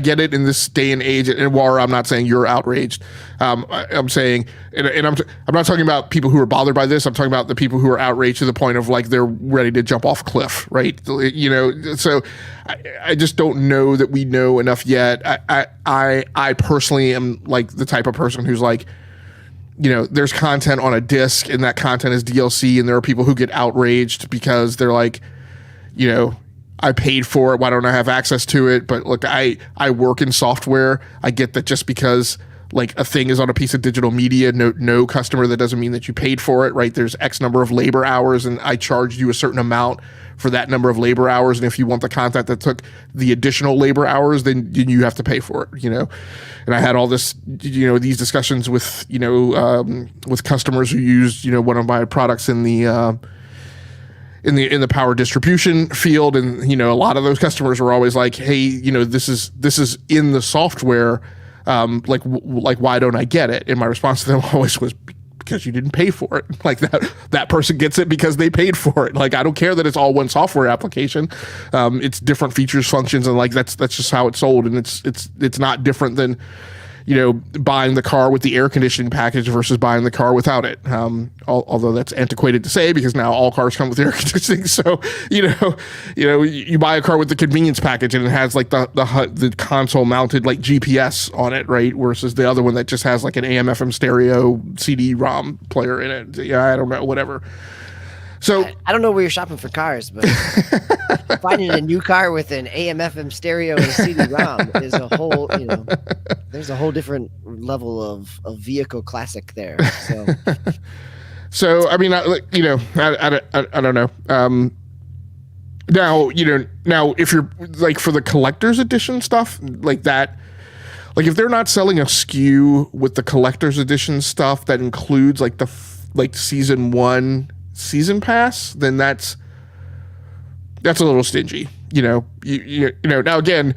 get it in this day and age. And War, I'm not saying you're outraged. I'm saying, and I'm not talking about people who are bothered by this. I'm talking about the people who are outraged to the point of like they're ready to jump off a cliff, right? So I just don't know that we know enough yet. I personally am like the type of person who's like, there's content on a disc and that content is DLC, and there are people who get outraged because they're like, I paid for it. Why don't I have access to it? But look, I work in software. I get that just because like a thing is on a piece of digital media, no customer, that doesn't mean that you paid for it, right? There's X number of labor hours and I charged you a certain amount for that number of labor hours. And if you want the content that took the additional labor hours, then you have to pay for it, And I had all this, these discussions with, with customers who used, one of my products in the power distribution field, and a lot of those customers were always like, hey, this is in the software, like why don't I get it? And my response to them always was, because you didn't pay for it. Like that person gets it because they paid for it. Like, I don't care that it's all one software application. It's different features, functions, and like that's just how it's sold, and it's not different than buying the car with the air conditioning package versus buying the car without it. Although that's antiquated to say because now all cars come with air conditioning. So, you buy a car with the convenience package and it has like the console mounted like GPS on it, right? Versus the other one that just has like an AM FM stereo CD-ROM player in it. Yeah, I don't know, whatever. So I don't know where you're shopping for cars, but finding a new car with an AM/FM stereo and CD-ROM is a whole, there's a whole different level of vehicle classic there. So I mean, I don't know. Now, if you're like for the collector's edition stuff like that, like if they're not selling a SKU with the collector's edition stuff that includes like like season 1 season pass, then that's a little stingy. You know. Now again,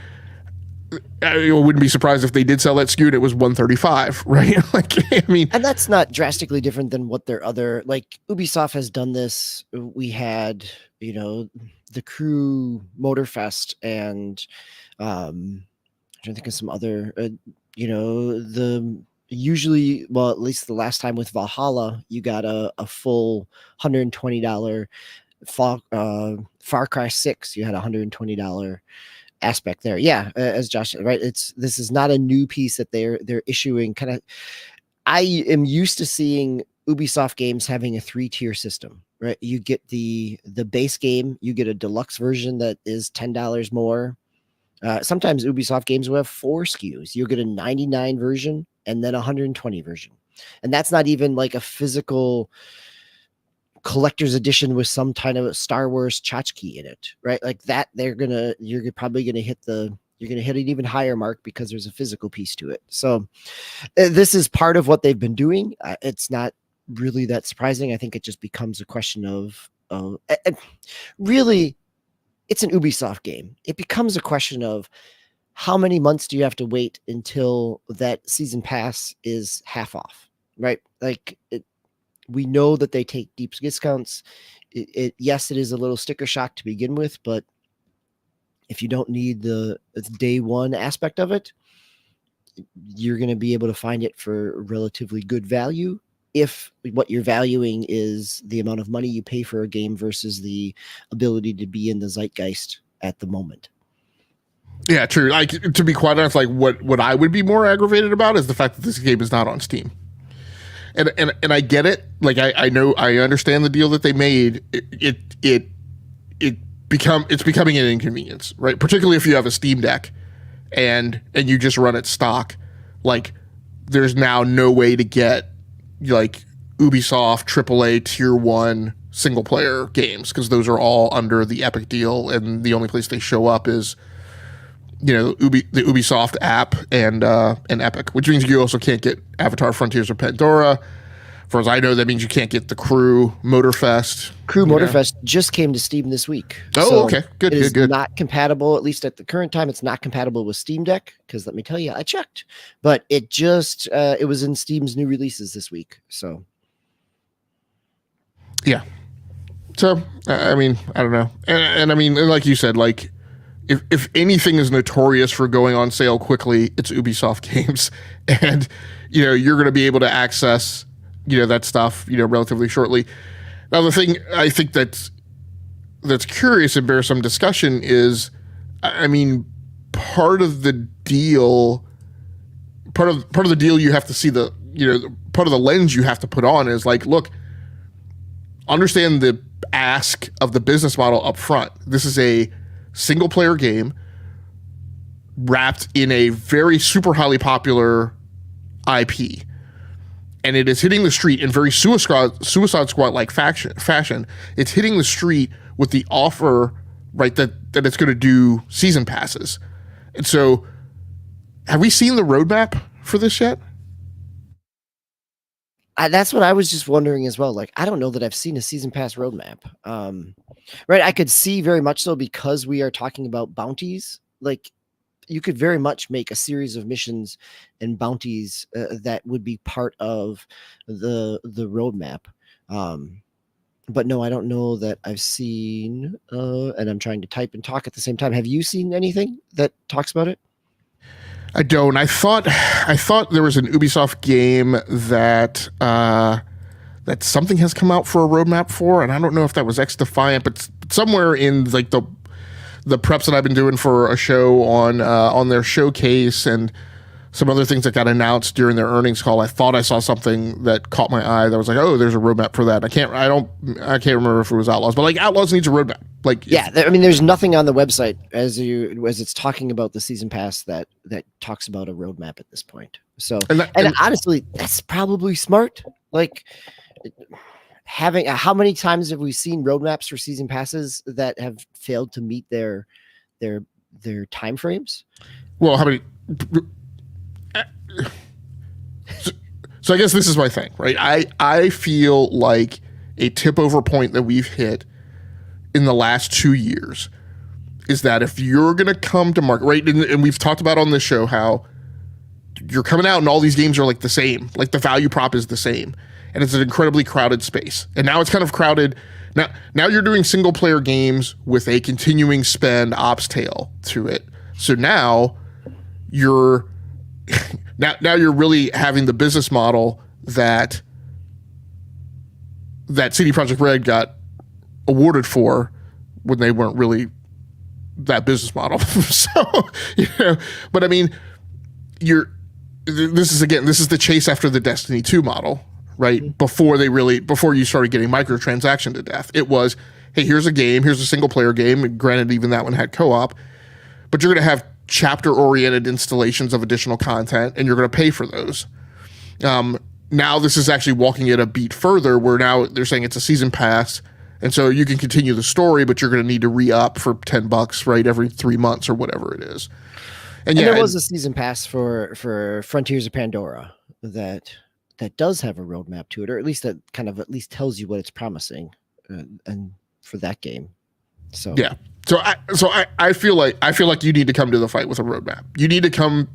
I wouldn't be surprised if they did sell that SKU and it was $135, right? Like, I mean, and that's not drastically different than what their other, like Ubisoft has done this. We had, the Crew Motorfest and I'm trying to think of some other, usually, well, at least the last time with Valhalla, you got a full $120 Far Cry 6. You had $120 aspect there. Yeah, as Josh said, right? This is not a new piece that they're issuing. Kind of, I am used to seeing Ubisoft games having a 3-tier system, right? You get the base game, you get a deluxe version that is $10 more. Sometimes Ubisoft games will have 4 SKUs. You'll get a 99 version and then a 120 version, and that's not even like a physical collector's edition with some kind of Star Wars tchotchke in it, right? Like that, you're probably gonna hit an even higher mark because there's a physical piece to it. So this is part of what they've been doing. It's not really that surprising. I think it just becomes a question of really, it's an Ubisoft game. It becomes a question of how many months do you have to wait until that season pass is half off, right? Like we know that they take deep discounts. Yes, it is a little sticker shock to begin with, but if you don't need the day one aspect of it, you're going to be able to find it for relatively good value. If what you're valuing is the amount of money you pay for a game versus the ability to be in the zeitgeist at the moment. Yeah, true. Like, to be quite honest, like what I would be more aggravated about is the fact that this game is not on Steam. And I get it. Like I know, I understand the deal that they made. It's becoming an inconvenience, right? Particularly if you have a Steam Deck and you just run it stock. Like there's now no way to get like Ubisoft AAA Tier 1 single player games because those are all under the Epic deal, and the only place they show up is the Ubisoft app and Epic, which means you also can't get Avatar: Frontiers of Pandora. For as I know, that means you can't get the Crew Motorfest. Crew Motorfest just came to Steam this week. Oh, so okay, good, it is good. Not compatible, at least at the current time. It's not compatible with Steam Deck because let me tell you, I checked, but it just it was in Steam's new releases this week. So yeah, so I mean, I don't know, and I mean, like you said, like. If anything is notorious for going on sale quickly, it's Ubisoft games, and you're going to be able to access that stuff relatively shortly. Now, the thing I think that's curious and bears some discussion is, I mean, part of the deal you have to see part of the lens you have to put on is like, look, understand the ask of the business model up front. This is a single player game wrapped in a very super highly popular IP, and it is hitting the street in very Suicide Squad like fashion. It's hitting the street with the offer, right, that it's going to do season passes. And so, have we seen the roadmap for this yet? That's what I was just wondering as well. Like, I don't know that I've seen a season pass roadmap. Right. I could see very much so because we are talking about bounties. Like you could very much make a series of missions and bounties that would be part of the roadmap. But no, I don't know that I've seen, and I'm trying to type and talk at the same time. Have you seen anything that talks about it? I don't. I thought there was an Ubisoft game that something has come out for a roadmap for, and I don't know if that was X Defiant, but somewhere in like the preps that I've been doing for a show on their showcase and some other things that got announced during their earnings call, I thought I saw something that caught my eye that was like, oh, there's a roadmap for that. I can't remember if it was Outlaws, but like Outlaws needs a roadmap. Like, yeah, I mean, there's nothing on the website as it's talking about the season pass that talks about a roadmap at this point. So, and honestly, that's probably smart. Like, having how many times have we seen roadmaps for season passes that have failed to meet their time frames? Well, how many? So I guess this is my thing, right? I feel like a tip over point that we've hit in the last 2 years is that if you're going to come to market, right? And we've talked about on this show how you're coming out and all these games are like the same, like the value prop is the same, and it's an incredibly crowded space. And now it's kind of crowded. Now you're doing single player games with a continuing spend ops tail to it. So now you're now you're really having the business model that CD Projekt Red got awarded for when they weren't really that business model. So, but I mean, this is the chase after the Destiny 2 model, right? Mm-hmm. Before you started getting microtransaction to death. It was, hey, here's a game, here's a single player game. And granted, even that one had co-op, but you're going to have chapter oriented installations of additional content and you're going to pay for those. Now this is actually walking it a beat further, where now they're saying it's a season pass. And so you can continue the story, but you're going to need to re-up for $10, right, every 3 months or whatever it is. And there was a season pass for Frontiers of Pandora that does have a roadmap to it, or at least that kind of at least tells you what it's promising, and for that game. So yeah, so I feel like you need to come to the fight with a roadmap. You need to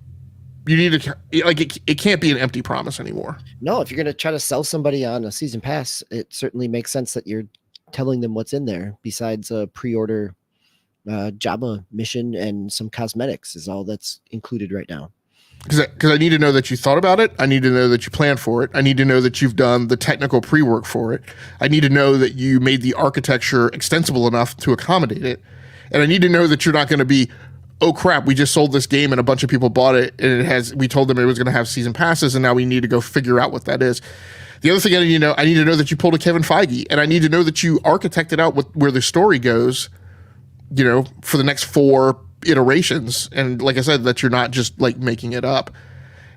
like it can't be an empty promise anymore. No, if you're going to try to sell somebody on a season pass, it certainly makes sense that you're telling them what's in there besides a pre-order Java mission and some cosmetics is all that's included right now. Because I need to know that you thought about it. I need to know that you planned for it. I need to know that you've done the technical pre-work for it. I need to know that you made the architecture extensible enough to accommodate it. And I need to know that you're not going to be, oh crap, we just sold this game and a bunch of people bought it and we told them it was going to have season passes and now we need to go figure out what that is. The other thing I need to know that you pulled a Kevin Feige, and I need to know that you architected out where the story goes, for the next 4 iterations. And like I said, that you're not just like making it up.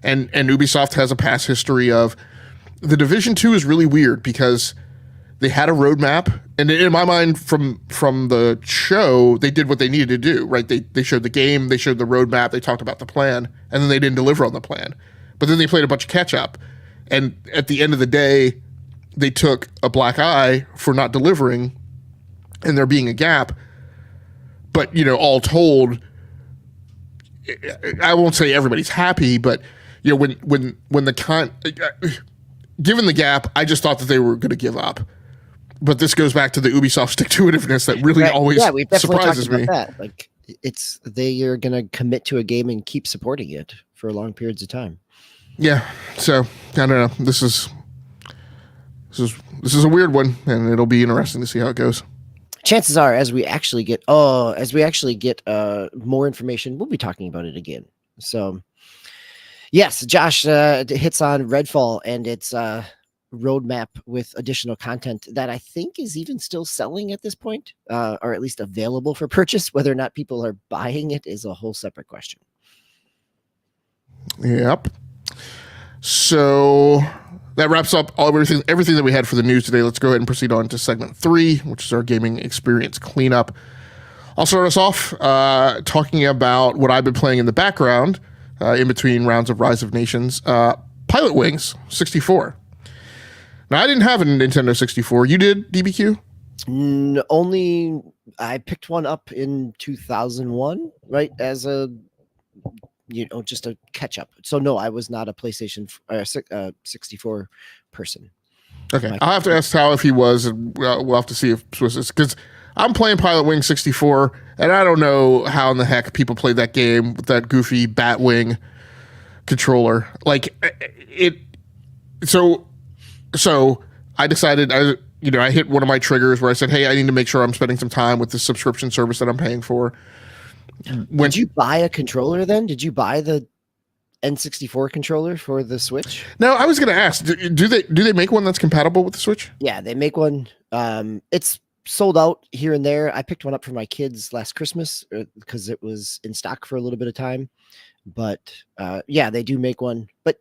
And Ubisoft has a past history of the Division 2 is really weird because they had a roadmap, and in my mind, from the show, they did what they needed to do, right? They showed the game, they showed the roadmap, they talked about the plan, and then they didn't deliver on the plan. But then they played a bunch of catch up. And at the end of the day, they took a black eye for not delivering and there being a gap. But, all told, I won't say everybody's happy, but, when given the gap, I just thought that they were going to give up. But this goes back to the Ubisoft stick-to-itiveness that really always surprises me. That. Like, they are going to commit to a game and keep supporting it for long periods of time. Yeah, so I don't know. This is a weird one, and it'll be interesting to see how it goes. Chances are, as we actually get more information, we'll be talking about it again. So, yes, Josh hits on Redfall and its roadmap with additional content that I think is even still selling at this point, or at least available for purchase. Whether or not people are buying it is a whole separate question. Yep. So that wraps up everything that we had for the news today. Let's go ahead and proceed on to segment 3, which is our gaming experience cleanup. I'll start us off talking about what I've been playing in the background in between rounds of Rise of Nations. Pilotwings 64. Now, I didn't have a Nintendo 64. You did, DBQ? Only I picked one up in 2001, right, as a just a catch up. So no, I was not a PlayStation 64 person. Okay, I'll have to ask Tal if he was, and we'll have to see if Swiss is, because I'm playing Pilotwings 64, and I don't know how in the heck people played that game with that goofy Batwing controller. Like it. So I decided I hit one of my triggers where I said, hey, I need to make sure I'm spending some time with the subscription service that I'm paying for. Did you buy a controller then? Did you buy the N64 controller for the Switch? No, I was going to ask, do they make one that's compatible with the Switch? Yeah, they make one. It's sold out here and there. I picked one up for my kids last Christmas because it was in stock for a little bit of time. But yeah, they do make one. But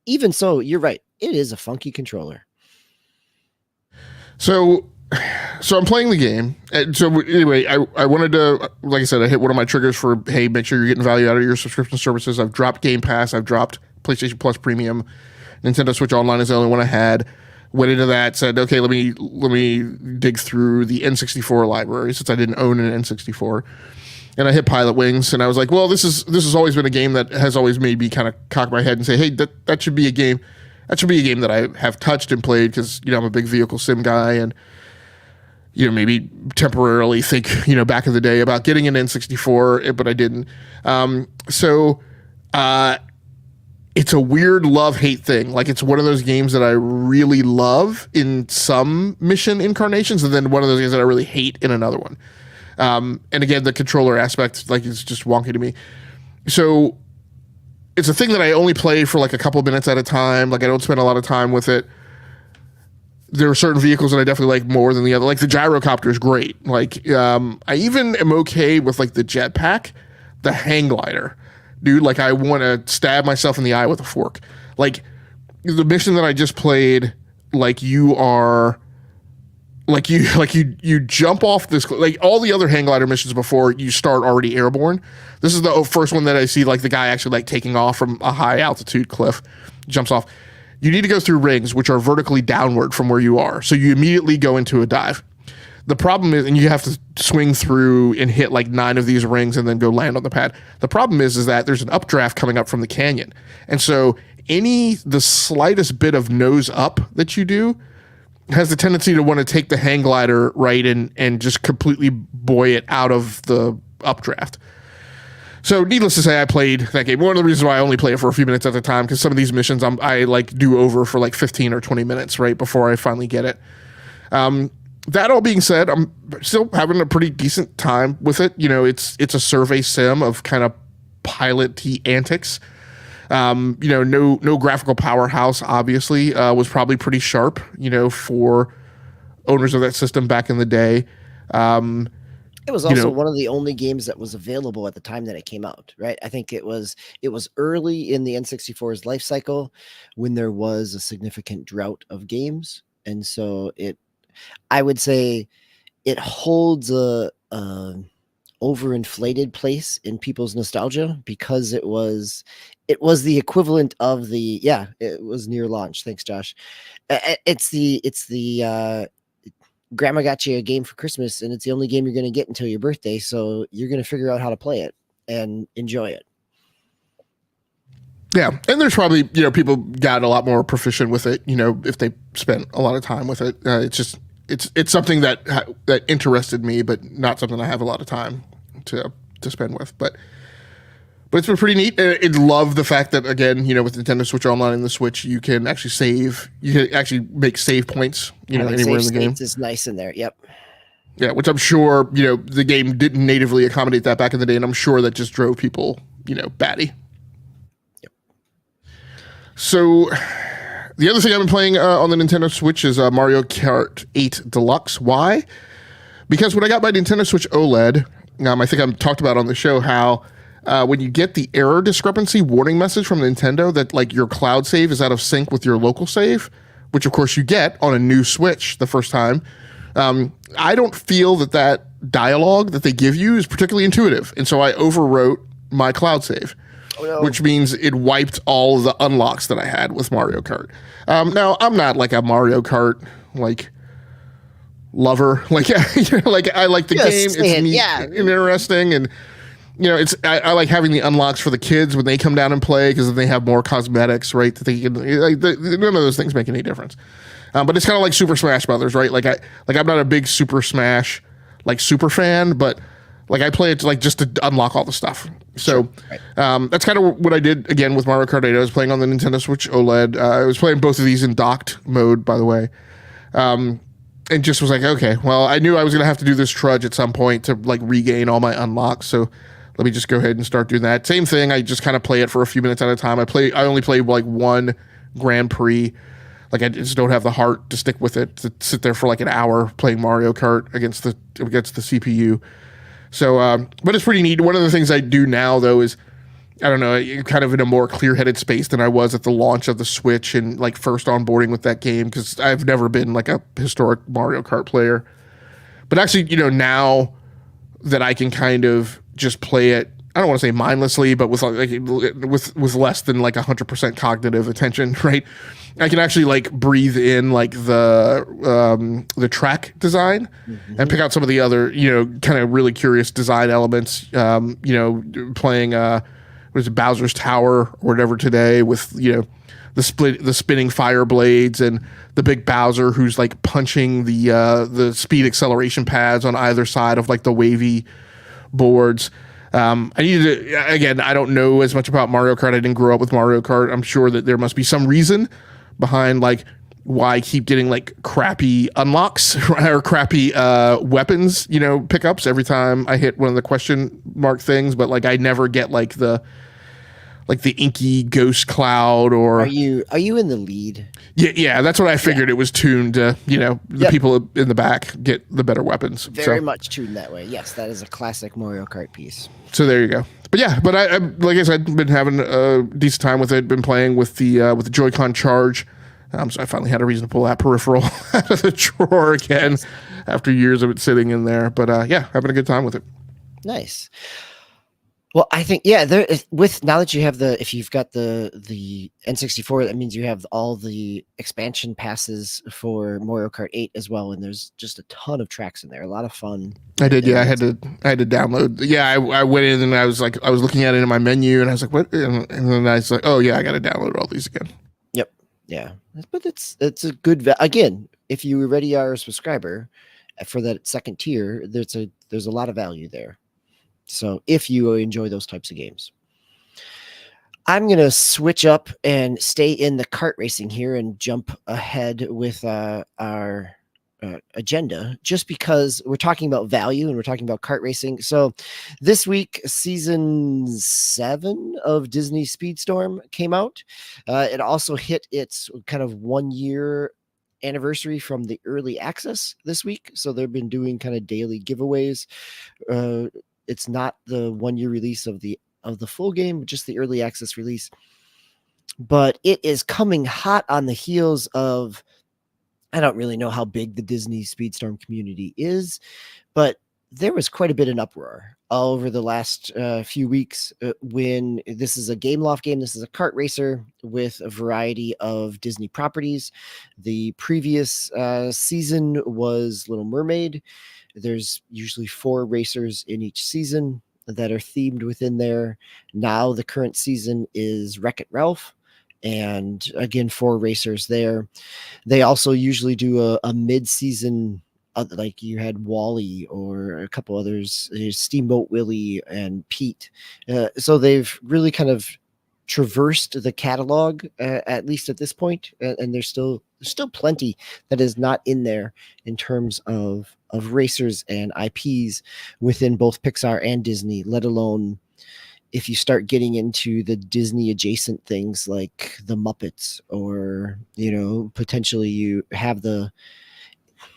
even so, you're right. It is a funky controller. So, so I'm playing the game. And so anyway, I wanted to, like I said, I hit one of my triggers for, hey, make sure you're getting value out of your subscription services. I've dropped Game Pass. I've dropped PlayStation Plus Premium. Nintendo Switch Online is the only one I had. Went into that, said, okay, let me dig through the N64 library since I didn't own an N64. And I hit Pilotwings, and I was like, well, this has always been a game that has always made me kind of cock my head and say, hey, that should be a game. That should be a game that I have touched and played because, I'm a big vehicle sim guy and, maybe temporarily think, back in the day about getting an N64, but I didn't. It's a weird love-hate thing. Like, it's one of those games that I really love in some mission incarnations, and then one of those games that I really hate in another one. And again, the controller aspect, like, is just wonky to me. So it's a thing that I only play for like a couple minutes at a time. Like, I don't spend a lot of time with it. There are certain vehicles that I definitely like more than the other. Like, the gyrocopter is great. Like, I even am okay with like the jetpack, the hang glider. Dude, like, I want to stab myself in the eye with a fork. Like, the mission that I just played, like, you jump off this, like, all the other hang glider missions before you start already airborne. This is the first one that I see, like, the guy actually, like, taking off from a high altitude cliff, jumps off. You need to go through rings, which are vertically downward from where you are. So you immediately go into a dive. The problem is, and you have to swing through and hit like 9 of these rings and then go land on the pad. The problem is that there's an updraft coming up from the canyon. And so the slightest bit of nose up that you do has the tendency to want to take the hang glider, right, and just completely buoy it out of the updraft. So needless to say, I played that game. One of the reasons why I only play it for a few minutes at a time, because some of these missions I like do over for like 15 or 20 minutes, right, before I finally get it. That all being said, I'm still having a pretty decent time with it. It's a survey sim of kind of pilot-y antics. No graphical powerhouse, obviously, was probably pretty sharp, for owners of that system back in the day. It was also one of the only games that was available at the time that it came out, right? I think it was early in the N64's life cycle when there was a significant drought of games. And so I would say it holds a overinflated place in people's nostalgia because it was the equivalent of it was near launch. Thanks, Josh. It's the grandma got you a game for Christmas and it's the only game you're going to get until your birthday. So you're going to figure out how to play it and enjoy it. Yeah. And there's probably, people got a lot more proficient with it, if they spent a lot of time with it. It's something that interested me, but not something I have a lot of time to spend with. But it's been pretty neat. I love the fact that, again, with Nintendo Switch Online and the Switch, you can actually save. You can actually make save points, anywhere in the game. It's nice in there. Yep. Yeah, which I'm sure, the game didn't natively accommodate that back in the day, and I'm sure that just drove people, batty. Yep. So the other thing I've been playing on the Nintendo Switch is Mario Kart 8 Deluxe. Why? Because when I got my Nintendo Switch OLED, I think I've talked about on the show how when you get the error discrepancy warning message from Nintendo that like your cloud save is out of sync with your local save, which of course you get on a new Switch the first time, I don't feel that dialogue that they give you is particularly intuitive. And so I overwrote my cloud save. Oh, no. Which means it wiped all of the unlocks that I had with Mario Kart. Now, I'm not like a Mario Kart lover. Like I like the game. It's neat and interesting, and I like having the unlocks for the kids when they come down and play because they have more cosmetics, right? That they can none of those things make any difference. But it's kind of like Super Smash Brothers, right? I'm not a big Super Smash super fan, but I play it to just to unlock all the stuff. So that's kind of what I did again with Mario Kart 8. I was playing on the Nintendo Switch OLED. I was playing both of these in docked mode, by the way. And just was like, okay, well, I knew I was going to have to do this trudge at some point to regain all my unlocks. So let me just go ahead and start doing that. Same thing. I just kind of play it for a few minutes at a time. I only play one Grand Prix. I just don't have the heart to stick with it, to sit there for an hour playing Mario Kart against the CPU. So, but it's pretty neat. One of the things I do now, though, is I don't know, kind of in a more clear-headed space than I was at the launch of the Switch and like first onboarding with that game, because I've never been like a historic Mario Kart player. But actually, now that I can kind of just play it, I don't want to say mindlessly, but with like with less than like 100% cognitive attention, right? I can actually like breathe in like the track design and pick out some of the other kind of really curious design elements. Playing what is it, Bowser's Tower or whatever today with the spinning fire blades and the big Bowser who's like punching the speed acceleration pads on either side of like the wavy boards. I needed to, again, I don't know as much about Mario Kart. I didn't grow up with Mario Kart. I'm sure that there must be some reason behind like why I keep getting like crappy unlocks or crappy weapons, pickups every time I hit one of the question mark things. But like I never get like the inky ghost cloud or. Are you in the lead? Yeah, that's what I figured. Yeah. It was tuned to, the people in the back get the better weapons. Very much tuned that way. Yes, that is a classic Mario Kart piece. So there you go. But yeah, I like I said, been having a decent time with it. Been playing with the Joy-Con Charge. So I finally had a reason to pull that peripheral out of the drawer again after years of it sitting in there. But yeah, having a good time with it. Nice. Well, I think there with now that you have if you've got the N64, that means you have all the expansion passes for Mario Kart 8 as well, and there's just a ton of tracks in there. A lot of fun. I did, yeah. I had to download. Yeah, I went in and I was looking at it in my menu, and I was like, what? And then I was like, oh yeah, I got to download all these again. Yep. Yeah, but it's a good again. If you already are a subscriber for that second tier, there's a lot of value there. So if you enjoy those types of games, I'm going to switch up and stay in the kart racing here and jump ahead with our agenda, just because we're talking about value and we're talking about kart racing. So this week, season 7 of Disney Speedstorm came out. It also hit its kind of 1 year anniversary from the early access this week. So they've been doing kind of daily giveaways. It's not the 1 year release of the full game, just the early access release. But it is coming hot on the heels of, I don't really know how big the Disney Speedstorm community is, but there was quite a bit of uproar over the last few weeks when this is a GameLoft game. This is a kart racer with a variety of Disney properties. The previous season was Little Mermaid. There's usually 4 racers in each season that are themed within there. Now the current season is Wreck-It Ralph, and again 4 racers there. They also usually do a mid-season, like you had Wally or a couple others, Steamboat Willie and Pete. So they've really kind of traversed the catalog, at least at this point, and there's still plenty that is not in there in terms of racers and IPs within both Pixar and Disney, let alone if you start getting into the Disney adjacent things like the Muppets, or potentially you have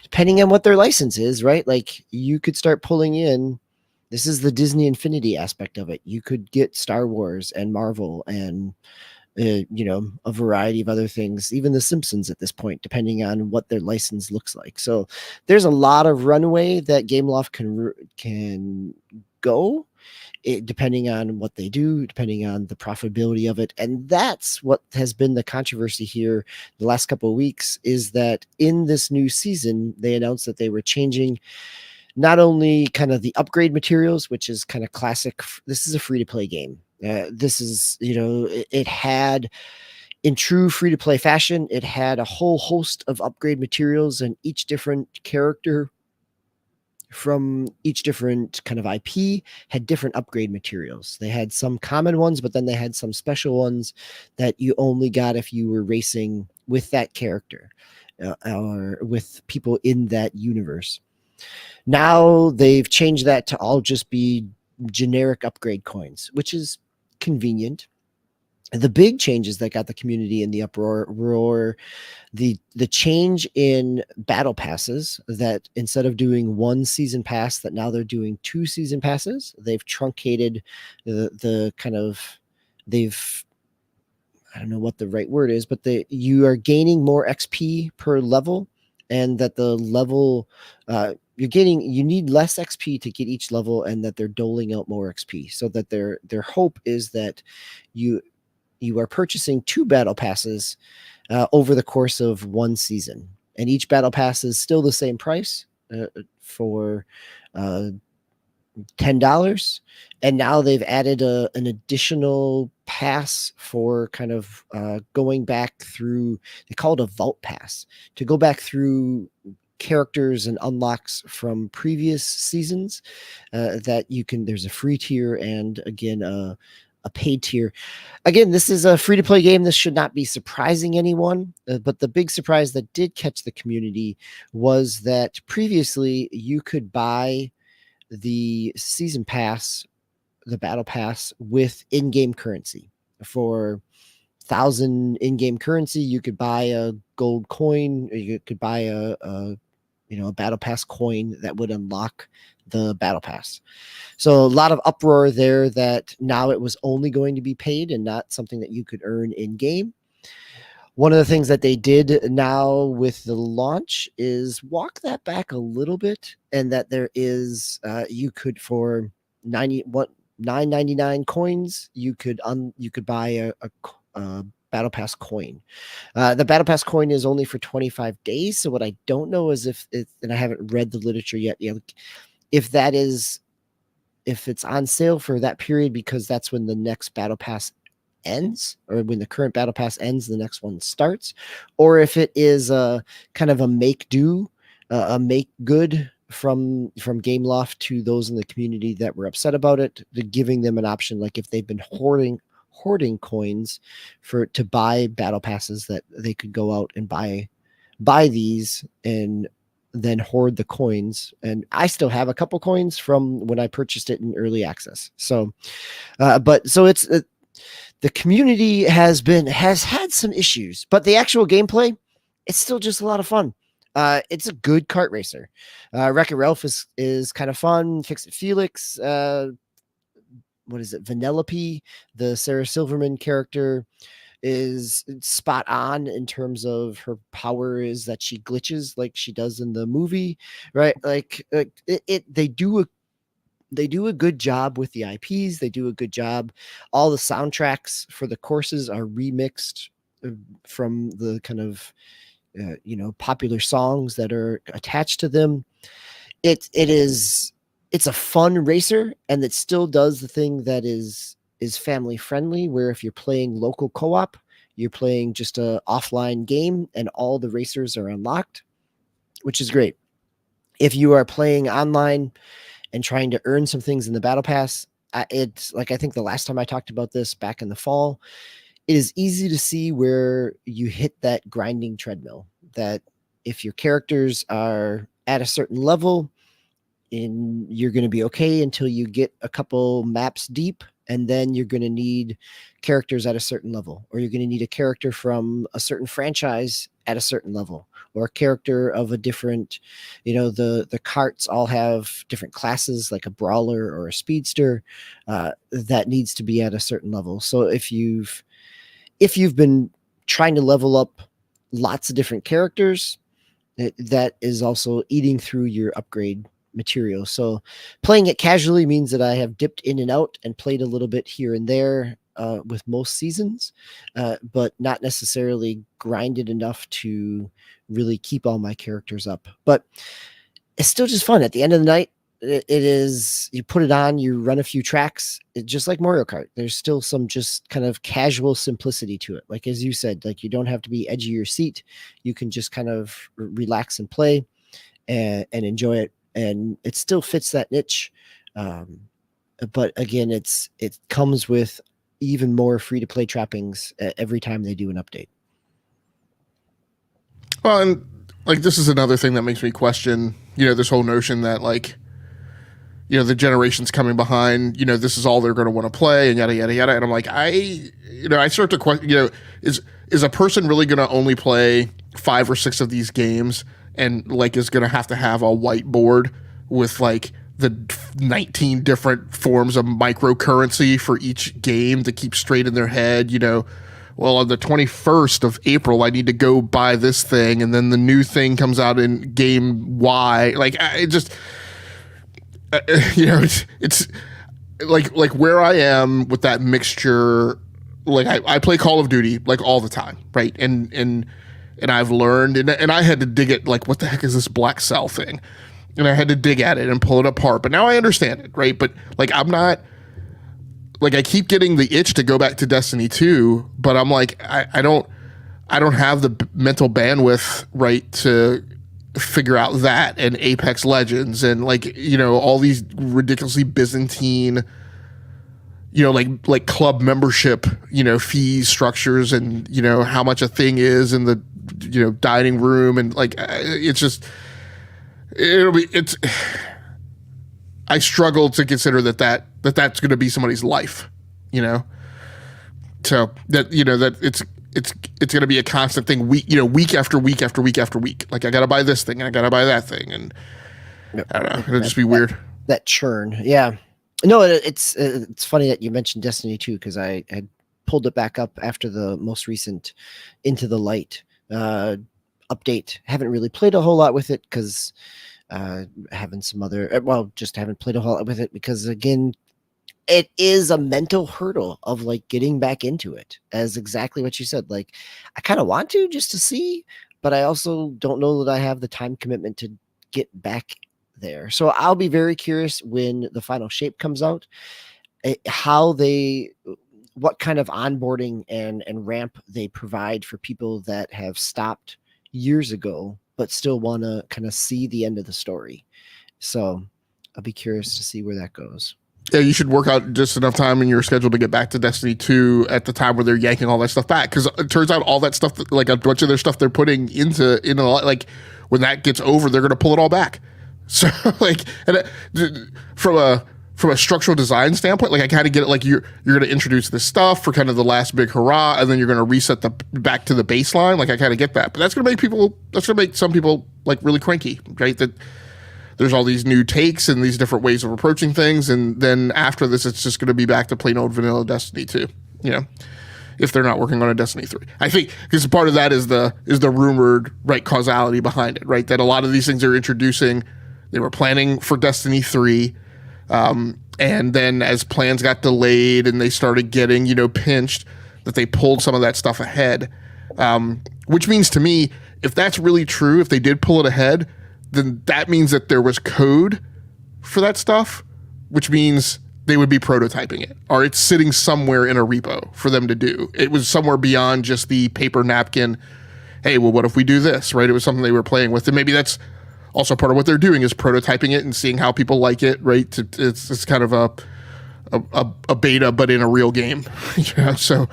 depending on what their license is, right? Like you could start pulling in, this is the Disney Infinity aspect of it. You could get Star Wars and Marvel and a variety of other things, even the Simpsons at this point, depending on what their license looks like. So there's a lot of runway that GameLoft can go, depending on what they do, depending on the profitability of it. And that's what has been the controversy here the last couple of weeks, is that in this new season, they announced that they were changing not only kind of the upgrade materials, which is kind of classic. This is a free-to-play game. This is, it had, in true free-to-play fashion, it had a whole host of upgrade materials, and each different character from each different kind of IP had different upgrade materials. They had some common ones, but then they had some special ones that you only got if you were racing with that character or with people in that universe. Now they've changed that to all just be generic upgrade coins, which is convenient. The big changes that got the community in the uproar were the change in battle passes, that instead of doing 1 season pass, that now they're doing 2 season passes. They've truncated the kind of they've, I don't know what the right word is, but you are gaining more XP per level, and that the level you need less XP to get each level, and that they're doling out more XP, so that their hope is that you are purchasing 2 battle passes over the course of one season, and each battle pass is still the same price for $10, and now they've added an additional pass for kind of going back through. They call it a vault pass, to go back through characters and unlocks from previous seasons that you can. There's a free tier and, again, a paid tier. Again, this is a free to play game. This should not be surprising anyone, but the big surprise that did catch the community was that previously you could buy the season pass, the battle pass, with in-game currency. For 1,000 in-game currency, you could buy a gold coin, or you could buy a battle pass coin that would unlock the battle pass. So a lot of uproar there that now it was only going to be paid and not something that you could earn in game. One of the things that they did now with the launch is walk that back a little bit, and that there is you could, for 9.99 coins, you could buy a battle pass coin. The battle pass coin is only for 25 days. So what I don't know is and I haven't read the literature yet, if it's on sale for that period because that's when the next battle pass ends, or when the current battle pass ends, the next one starts, or if it is a kind of a make good from GameLoft to those in the community that were upset about it, to giving them an option, like if they've been hoarding coins to buy battle passes, that they could go out and buy these and then hoard the coins. And I still have a couple coins from when I purchased it in early access. So it's the community has had some issues, but the actual gameplay, it's still just a lot of fun. It's a good kart racer. Wreck-It Ralph is kind of fun. Fix-It Felix, what is it? Vanellope, the Sarah Silverman character, is spot on in terms of her power is that she glitches like she does in the movie, right? Like they do a good job with the IPs. They do a good job. All the soundtracks for the courses are remixed from the kind of popular songs that are attached to them. It's a fun racer, and it still does the thing that is family friendly, where if you're playing local co-op, you're playing just a offline game and all the racers are unlocked, which is great. If you are playing online and trying to earn some things in the battle pass, it's like, I think the last time I talked about this back in the fall, it is easy to see where you hit that grinding treadmill, that if your characters are at a certain level, you're going to be okay until you get a couple maps deep, and then you're going to need characters at a certain level, or you're going to need a character from a certain franchise at a certain level, or a character of a different, the carts all have different classes, like a brawler or a speedster, that needs to be at a certain level. So if you've been trying to level up lots of different characters, that is also eating through your upgrade material. So playing it casually means that I have dipped in and out and played a little bit here and there with most seasons, but not necessarily grinded enough to really keep all my characters up. But it's still just fun. At the end of the night, it is, you put it on, you run a few tracks, just like Mario Kart. There's still some just kind of casual simplicity to it. Like, as you said, like, you don't have to be edge of your seat. You can just kind of relax and play and enjoy it. And it still fits that niche. But again, it comes with even more free-to-play trappings every time they do an update. Well, and like, this is another thing that makes me question, this whole notion that, like, the generation's coming behind, this is all they're going to want to play, and yada, yada, yada. And I'm like, I start to question, is a person really going to only play 5 or 6 of these games, and like is going to have a whiteboard with like the 19 different forms of microcurrency for each game to keep straight in their head, well, on the 21st of April, I need to go buy this thing, and then the new thing comes out in game Y. Like, it's like where I am with that mixture. Like, I play Call of Duty like all the time, right? And I've learned, and I had to dig it. Like, what the heck is this black cell thing? And I had to dig at it and pull it apart. But now I understand it, right? But like, I'm not. Like, I keep getting the itch to go back to Destiny 2, but I'm like, I don't have the mental bandwidth, right, to figure out that and Apex Legends and like, all these ridiculously Byzantine, like club membership, fees structures and, how much a thing is in the, dining room. And like, I struggle to consider that's going to be somebody's life, so that, that it's going to be a constant thing week after week after week after week. Like, I got to buy this thing and I got to buy that thing. And I don't know, it'll just be weird. That churn. Yeah. No, it's funny that you mentioned Destiny 2, because I had pulled it back up after the most recent Into the Light update. Haven't really played a whole lot with it because just haven't played a whole lot with it because, again, it is a mental hurdle of like getting back into it, as exactly what you said. Like, I kind of want to just to see, but I also don't know that I have the time commitment to get back there. So I'll be very curious when the final shape comes out, what kind of onboarding and ramp they provide for people that have stopped years ago, but still want to kind of see the end of the story. So I'll be curious to see where that goes. Yeah, you should work out just enough time in your schedule to get back to Destiny 2 at the time where they're yanking all that stuff back. Because it turns out all that stuff, like a bunch of their stuff they're putting into like, when that gets over, they're going to pull it all back. So like, and from a structural design standpoint, like, I kind of get it. Like, you're going to introduce this stuff for kind of the last big hurrah, and then you're going to reset back to the baseline. Like, I kind of get that, but that's going to make some people like really cranky, right? That there's all these new takes and these different ways of approaching things, and then after this, it's just going to be back to plain old vanilla Destiny 2. If they're not working on a Destiny 3, I think, because part of that is the rumored, right, causality behind it, right? That a lot of these things they're introducing, they were planning for Destiny 3. And then as plans got delayed and they started getting, pinched, that they pulled some of that stuff ahead. Which means to me, if that's really true, if they did pull it ahead, then that means that there was code for that stuff, which means they would be prototyping it, or it's sitting somewhere in a repo for them to do. It was somewhere beyond just the paper napkin. Hey, well, what if we do this, right? It was something they were playing with. And maybe that's also part of what they're doing, is prototyping it and seeing how people like it, right? It's kind of a beta, but in a real game. So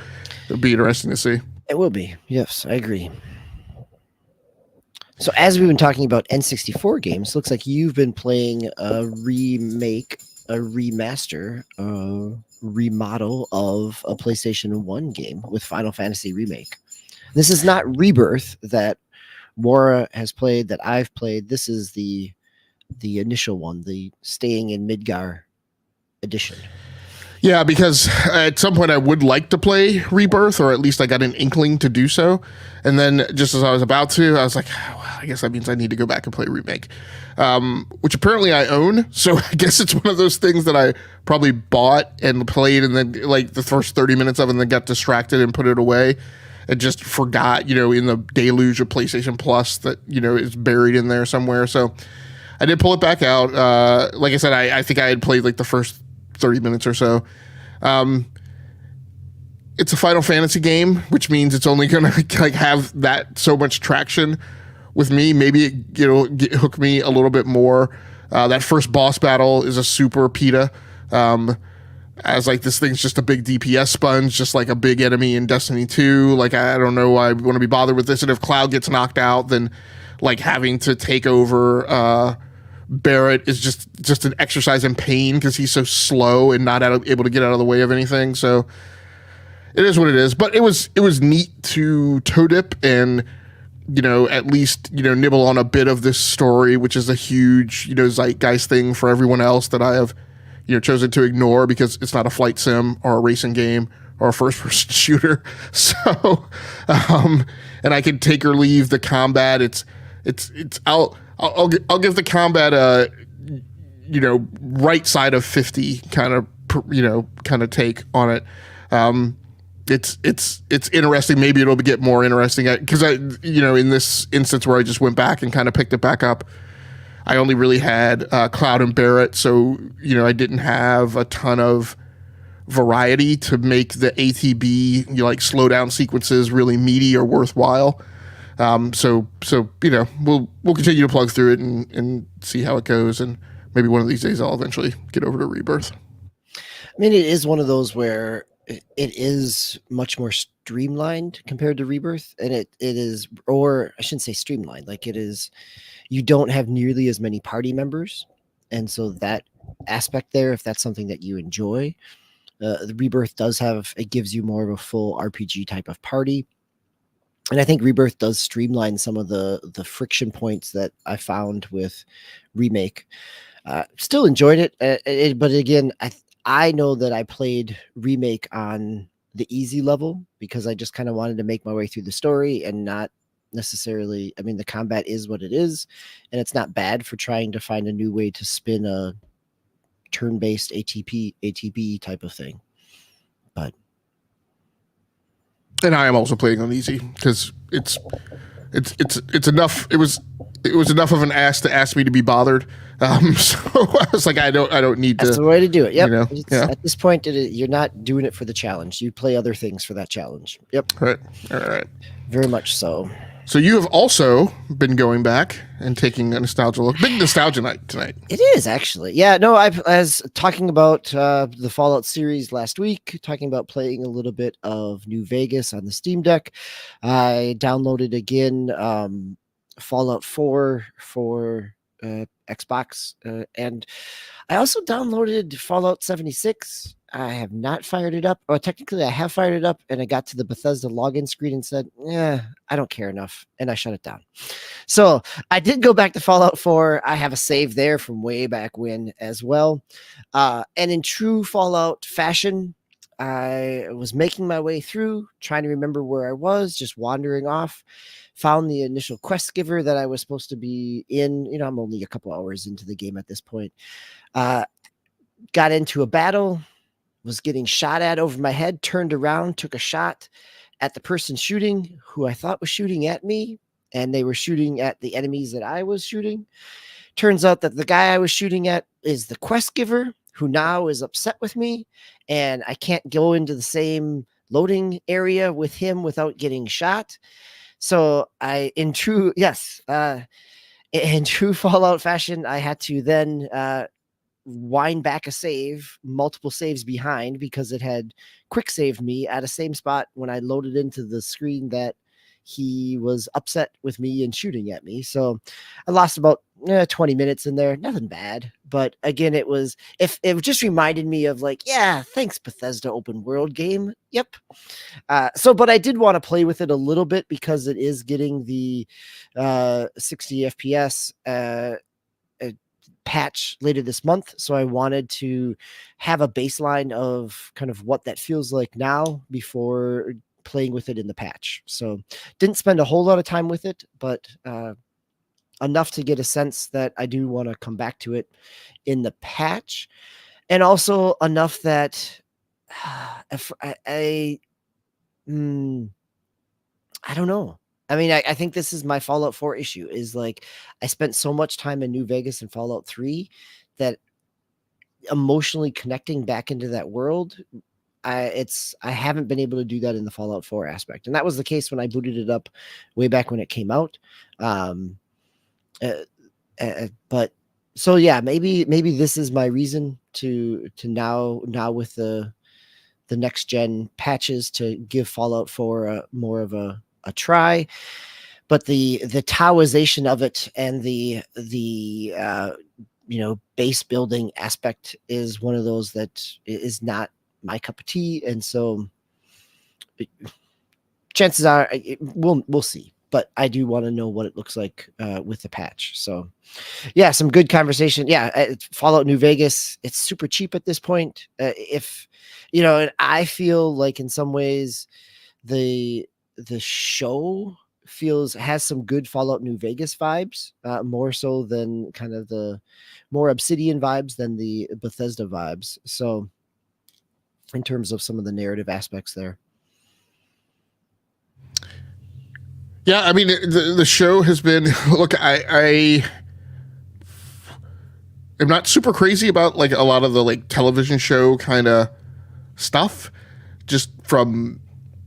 it'll be interesting to see. It will be. Yes, I agree. So as we've been talking about N64 games, looks like you've been playing a remake, a remaster, a remodel of a PlayStation 1 game with Final Fantasy Remake. This is not Rebirth that Maura has played, that I've played. This is the initial one, the Staying in Midgar edition. Yeah, because at some point I would like to play Rebirth, or at least I got an inkling to do so. And then just as I was about to, I was like, well, I guess that means I need to go back and play Remake, which apparently I own. So I guess it's one of those things that I probably bought and played, and then like the first 30 minutes of it, and then got distracted and put it away and just forgot, in the deluge of PlayStation Plus that, is buried in there somewhere. So I did pull it back out. Like I said, I think I had played like the first 30 minutes or so. It's a Final Fantasy game, which means it's only going to like have that so much traction with me. Maybe it'll hook me a little bit more. That first boss battle is a super PETA. As like, this thing's just a big DPS sponge, just like a big enemy in Destiny 2. Like, I don't know why I want to be bothered with this. And if Cloud gets knocked out, then like having to take over Barrett is just an exercise in pain, because he's so slow and not able to get out of the way of anything. So it is what it is. But it was neat to toe dip and at least, nibble on a bit of this story, which is a huge, zeitgeist thing for everyone else that I have, chosen to ignore because it's not a flight sim or a racing game or a first-person shooter. So, and I can take or leave the combat. I'll give the combat a, right side of 50 kind of take on it. It's interesting. Maybe it'll get more interesting because in this instance where I just went back and kind of picked it back up, I only really had Cloud and Barrett, so I didn't have a ton of variety to make the ATB like slow down sequences really meaty or worthwhile. So we'll continue to plug through it and see how it goes, and maybe one of these days I'll eventually get over to Rebirth. I mean, it is one of those where it is much more streamlined compared to Rebirth, and it is, or I shouldn't say streamlined, like it is, you don't have nearly as many party members, and so that aspect there, if that's something that you enjoy, the Rebirth it gives you more of a full RPG type of party. And I think Rebirth does streamline some of the friction points that I found with Remake. Still enjoyed it, but again, I know that I played Remake on the easy level because I just kind of wanted to make my way through the story and not necessarily. I mean, the combat is what it is, and it's not bad for trying to find a new way to spin a turn-based ATB type of thing. But and I am also playing on easy because it's enough. It was enough of an ass to ask me to be bothered. So I was like, I don't need to. That's the way to do it. Yep. Yeah. At this point, you're not doing it for the challenge. You play other things for that challenge. Yep. Right. All right. Very much so. So you have also been going back and taking a nostalgia look. Big nostalgia night tonight. It is actually. Yeah, no, I was talking about the Fallout series last week, talking about playing a little bit of New Vegas on the Steam Deck. I downloaded again Fallout 4 for Xbox, and I also downloaded Fallout 76. I have not fired it up. Or technically, I have fired it up, and I got to the Bethesda login screen and said, "Yeah, I don't care enough," and I shut it down. So I did go back to Fallout 4. I have a save there from way back when as well. And in true Fallout fashion, I was making my way through, trying to remember where I was, just wandering off. Found the initial quest giver that I was supposed to be in. I'm only a couple hours into the game at this point. Got into a battle. Was getting shot at over my head, turned around, took a shot at the person shooting who I thought was shooting at me, and they were shooting at the enemies that I was shooting. Turns out that the guy I was shooting at is the quest giver, who now is upset with me, and I can't go into the same loading area with him without getting shot. So in true Fallout fashion, I had to then wind back a save, multiple saves behind, because it had quick saved me at a same spot when I loaded into the screen that he was upset with me and shooting at me. So I lost about 20 minutes in there. Nothing bad. But again, it just reminded me of like, yeah, thanks Bethesda open world game. Yep. But I did want to play with it a little bit because it is getting the 60 FPS patch later this month. So I wanted to have a baseline of kind of what that feels like now before playing with it in the patch. So didn't spend a whole lot of time with it, but enough to get a sense that I do want to come back to it in the patch, and also enough that I don't know. I mean, I think this is my Fallout 4 issue, is like I spent so much time in New Vegas and Fallout 3 that emotionally connecting back into that world, I haven't been able to do that in the Fallout 4 aspect. And that was the case when I booted it up way back when it came out. But so yeah, maybe this is my reason to now with the next gen patches to give Fallout 4 more of a try. But the Taoization of it and the base building aspect is one of those that is not my cup of tea, and so chances are we'll see. but I do want to know what it looks like with the patch. So yeah, some good conversation. Yeah, Fallout New Vegas, it's super cheap at this point. If you know, and I feel like in some ways the show has some good Fallout New Vegas vibes, more so than kind of the more Obsidian vibes than the Bethesda vibes. So in terms of some of the narrative aspects there. Yeah, I mean the show has been look, I am not super crazy about like a lot of the like television show kind of stuff, just from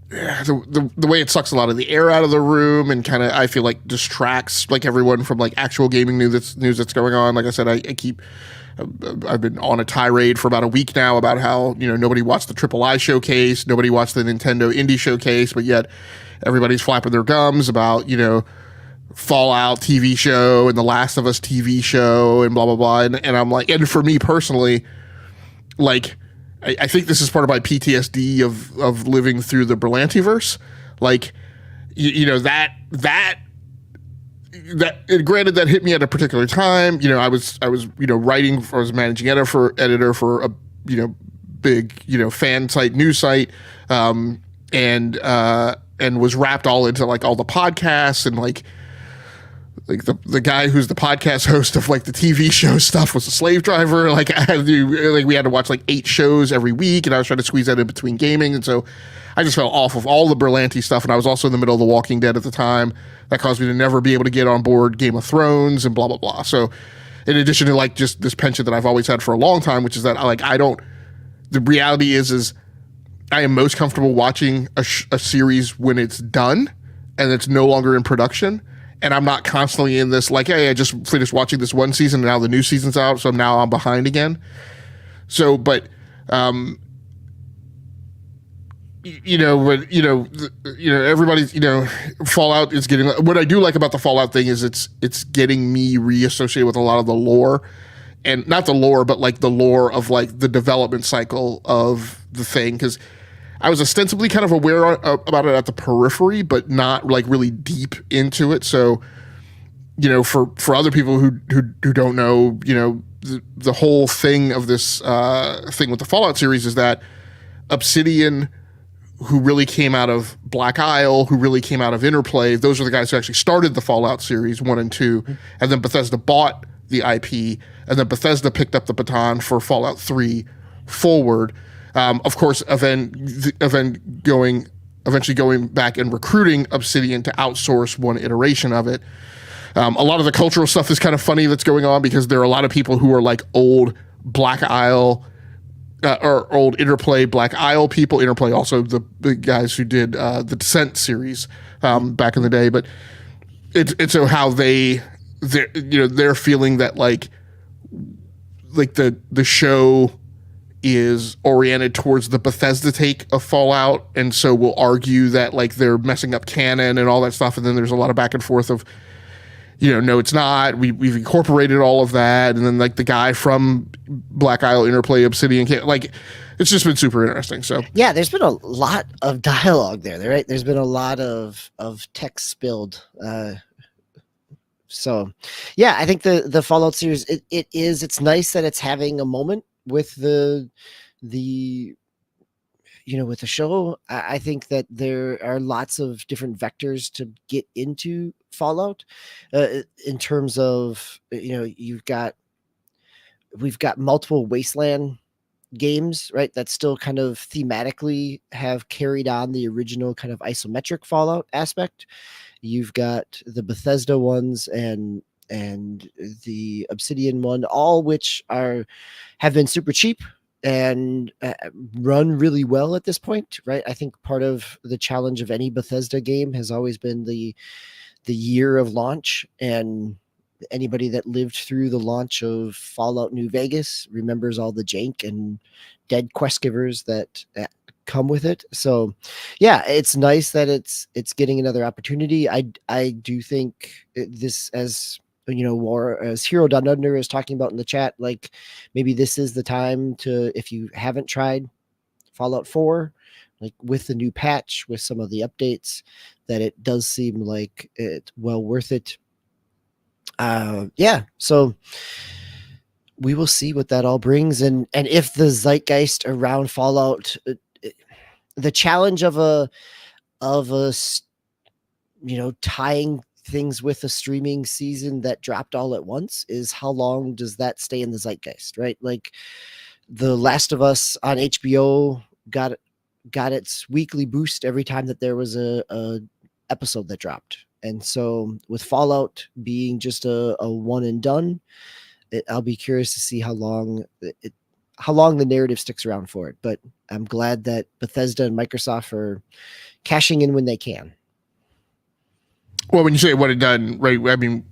the way it sucks a lot of the air out of the room and kind of I feel like distracts like everyone from like actual gaming news that's going on. Like I said, I've been on a tirade for about a week now about how, you know, nobody watched the III showcase, nobody watched the Nintendo Indie showcase, but yet everybody's flapping their gums about, you know, Fallout TV show and the Last of Us TV show and blah blah blah. And I'm like, and for me personally, like I think this is part of my PTSD of living through the Berlantiverse. Like, you know, that granted that hit me at a particular time. You know, I was you know writing, I was managing editor for a, you know, big, you know, fan site, news site, and was wrapped all into like all the podcasts and like the guy who's the podcast host of like the TV show stuff was a slave driver. Like I had to do, like we had to watch like 8 shows every week, and I was trying to squeeze that in between gaming, and so I just fell off of all the Berlanti stuff. And I was also in the middle of The Walking Dead at the time. That caused me to never be able to get on board Game of Thrones and blah blah blah. So in addition to like just this penchant that I've always had for a long time, which is that I don't. The reality is I am most comfortable watching a series when it's done and it's no longer in production. And I'm not constantly in this like, hey, I just finished watching this one season and now the new season's out, so now I'm behind again. So, but you know, everybody's, you know, Fallout is getting. What I do like about the Fallout thing is it's getting me reassociated with a lot of the lore, and not the lore, but like the lore of like the development cycle of the thing, because I was ostensibly kind of aware about it at the periphery, but not like really deep into it. So, you know, for other people who don't know, you know, the whole thing of this thing with the Fallout series is that Obsidian, who really came out of Black Isle, who really came out of Interplay, those are the guys who actually started the Fallout series 1 and 2, and then Bethesda bought the IP, and then Bethesda picked up the baton for Fallout 3 forward. Of course, eventually going back and recruiting Obsidian to outsource one iteration of it. A lot of the cultural stuff is kind of funny that's going on because there are a lot of people who are like old Black Isle or old Interplay Black Isle people. Interplay also the guys who did the Descent series back in the day. But it's so how they're feeling that like the show is oriented towards the Bethesda take of Fallout, and so we'll argue that like they're messing up canon and all that stuff, and then there's a lot of back and forth of, you know, no, it's not. We've incorporated all of that, and then like the guy from Black Isle, Interplay, Obsidian, like it's just been super interesting. So yeah, there's been a lot of dialogue there, right? There's been a lot of text spilled. So yeah, I think the Fallout series it's nice that it's having a moment with the you know, with the show. I think that there are lots of different vectors to get into Fallout in terms of, you know, we've got multiple Wasteland games, right, that still kind of thematically have carried on the original kind of isometric Fallout aspect. You've got the Bethesda ones and the Obsidian one, all which have been super cheap and run really well at this point, right? I think part of the challenge of any Bethesda game has always been the year of launch, and anybody that lived through the launch of Fallout New Vegas remembers all the jank and dead quest givers that come with it. So yeah, it's nice that it's getting another opportunity. I do think this, as you know, as Hero Down Under is talking about in the chat, like maybe this is the time to, if you haven't tried Fallout 4, like with the new patch, with some of the updates, that it does seem like it's well worth it. Yeah, so we will see what that all brings, and if the zeitgeist around Fallout, the challenge of tying things with a streaming season that dropped all at once is how long does that stay in the zeitgeist, right? Like The Last of Us on HBO got its weekly boost every time that there was a episode that dropped. And so with Fallout being just a one and done, I'll be curious to see how long the narrative sticks around for it. But I'm glad that Bethesda and Microsoft are cashing in when they can. Well, when you say one and done, right? I mean,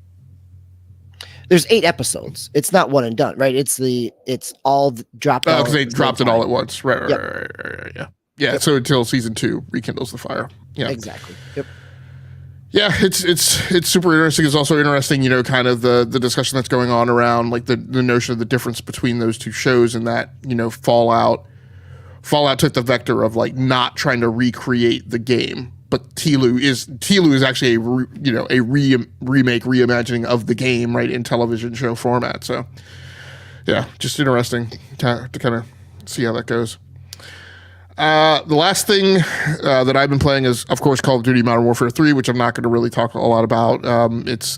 there's 8 episodes. It's not one and done, right? It's all dropped. Oh, because they dropped it all at once, right? Yep. Right, yeah. Yeah, yep. So until season 2 rekindles the fire. Yeah, exactly. Yep. Yeah, it's super interesting. It's also interesting, kind of the discussion that's going on around like the notion of the difference between those two shows, and that Fallout took the vector of like not trying to recreate the game, but TLU is actually a remake, reimagining of the game, right, in television show format. So yeah, just interesting to kind of see how that goes. The last thing that I've been playing is, of course, Call of Duty Modern Warfare 3, which I'm not going to really talk a lot about. It's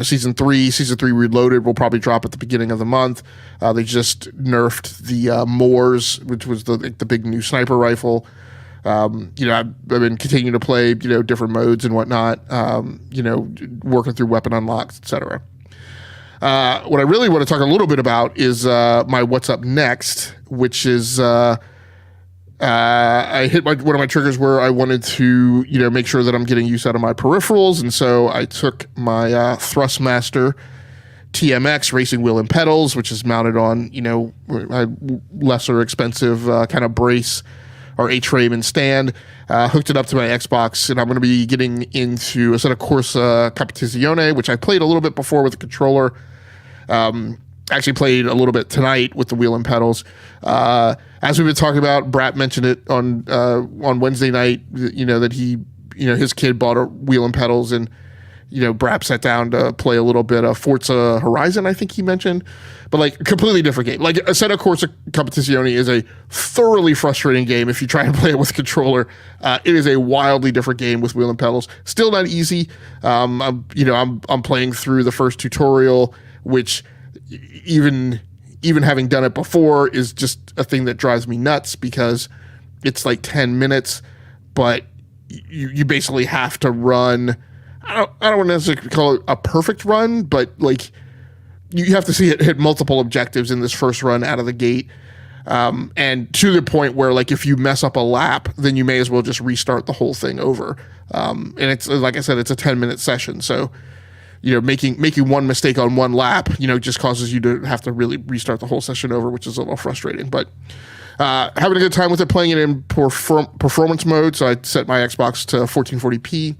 season 3 Reloaded will probably drop at the beginning of the month. They just nerfed the Moors, which was the big new sniper rifle. I've been continuing to play different modes and whatnot. Working through weapon unlocks, etc. What I really want to talk a little bit about is my what's up next, which is. I hit one of my triggers where I wanted to, make sure that I'm getting use out of my peripherals. And so I took my Thrustmaster TMX racing wheel and pedals, which is mounted on, a lesser expensive kind of brace or H-frame and stand, hooked it up to my Xbox, and I'm going to be getting into a set of Corsa Competizione, which I played a little bit before with the controller. Actually played a little bit tonight with the wheel and pedals. As we've been talking about, Brat mentioned it on Wednesday night, that he, his kid bought a wheel and pedals, and, Brat sat down to play a little bit of Forza Horizon, I think he mentioned, but like a completely different game. Like a set of Corsa Competizione is a thoroughly frustrating game if you try and play it with a controller. It is a wildly different game with wheel and pedals. Still not easy. I'm playing through the first tutorial, which even having done it before is just a thing that drives me nuts, because it's like 10 minutes, but you basically have to run. I don't want to necessarily call it a perfect run, but like you have to see it hit multiple objectives in this first run out of the gate. And to the point where like if you mess up a lap, then you may as well just restart the whole thing over. And it's, like I said, it's a 10-minute session. So making one mistake on one lap, just causes you to have to really restart the whole session over, which is a little frustrating. But having a good time with it, playing it in performance mode. So I set my Xbox to 1440p,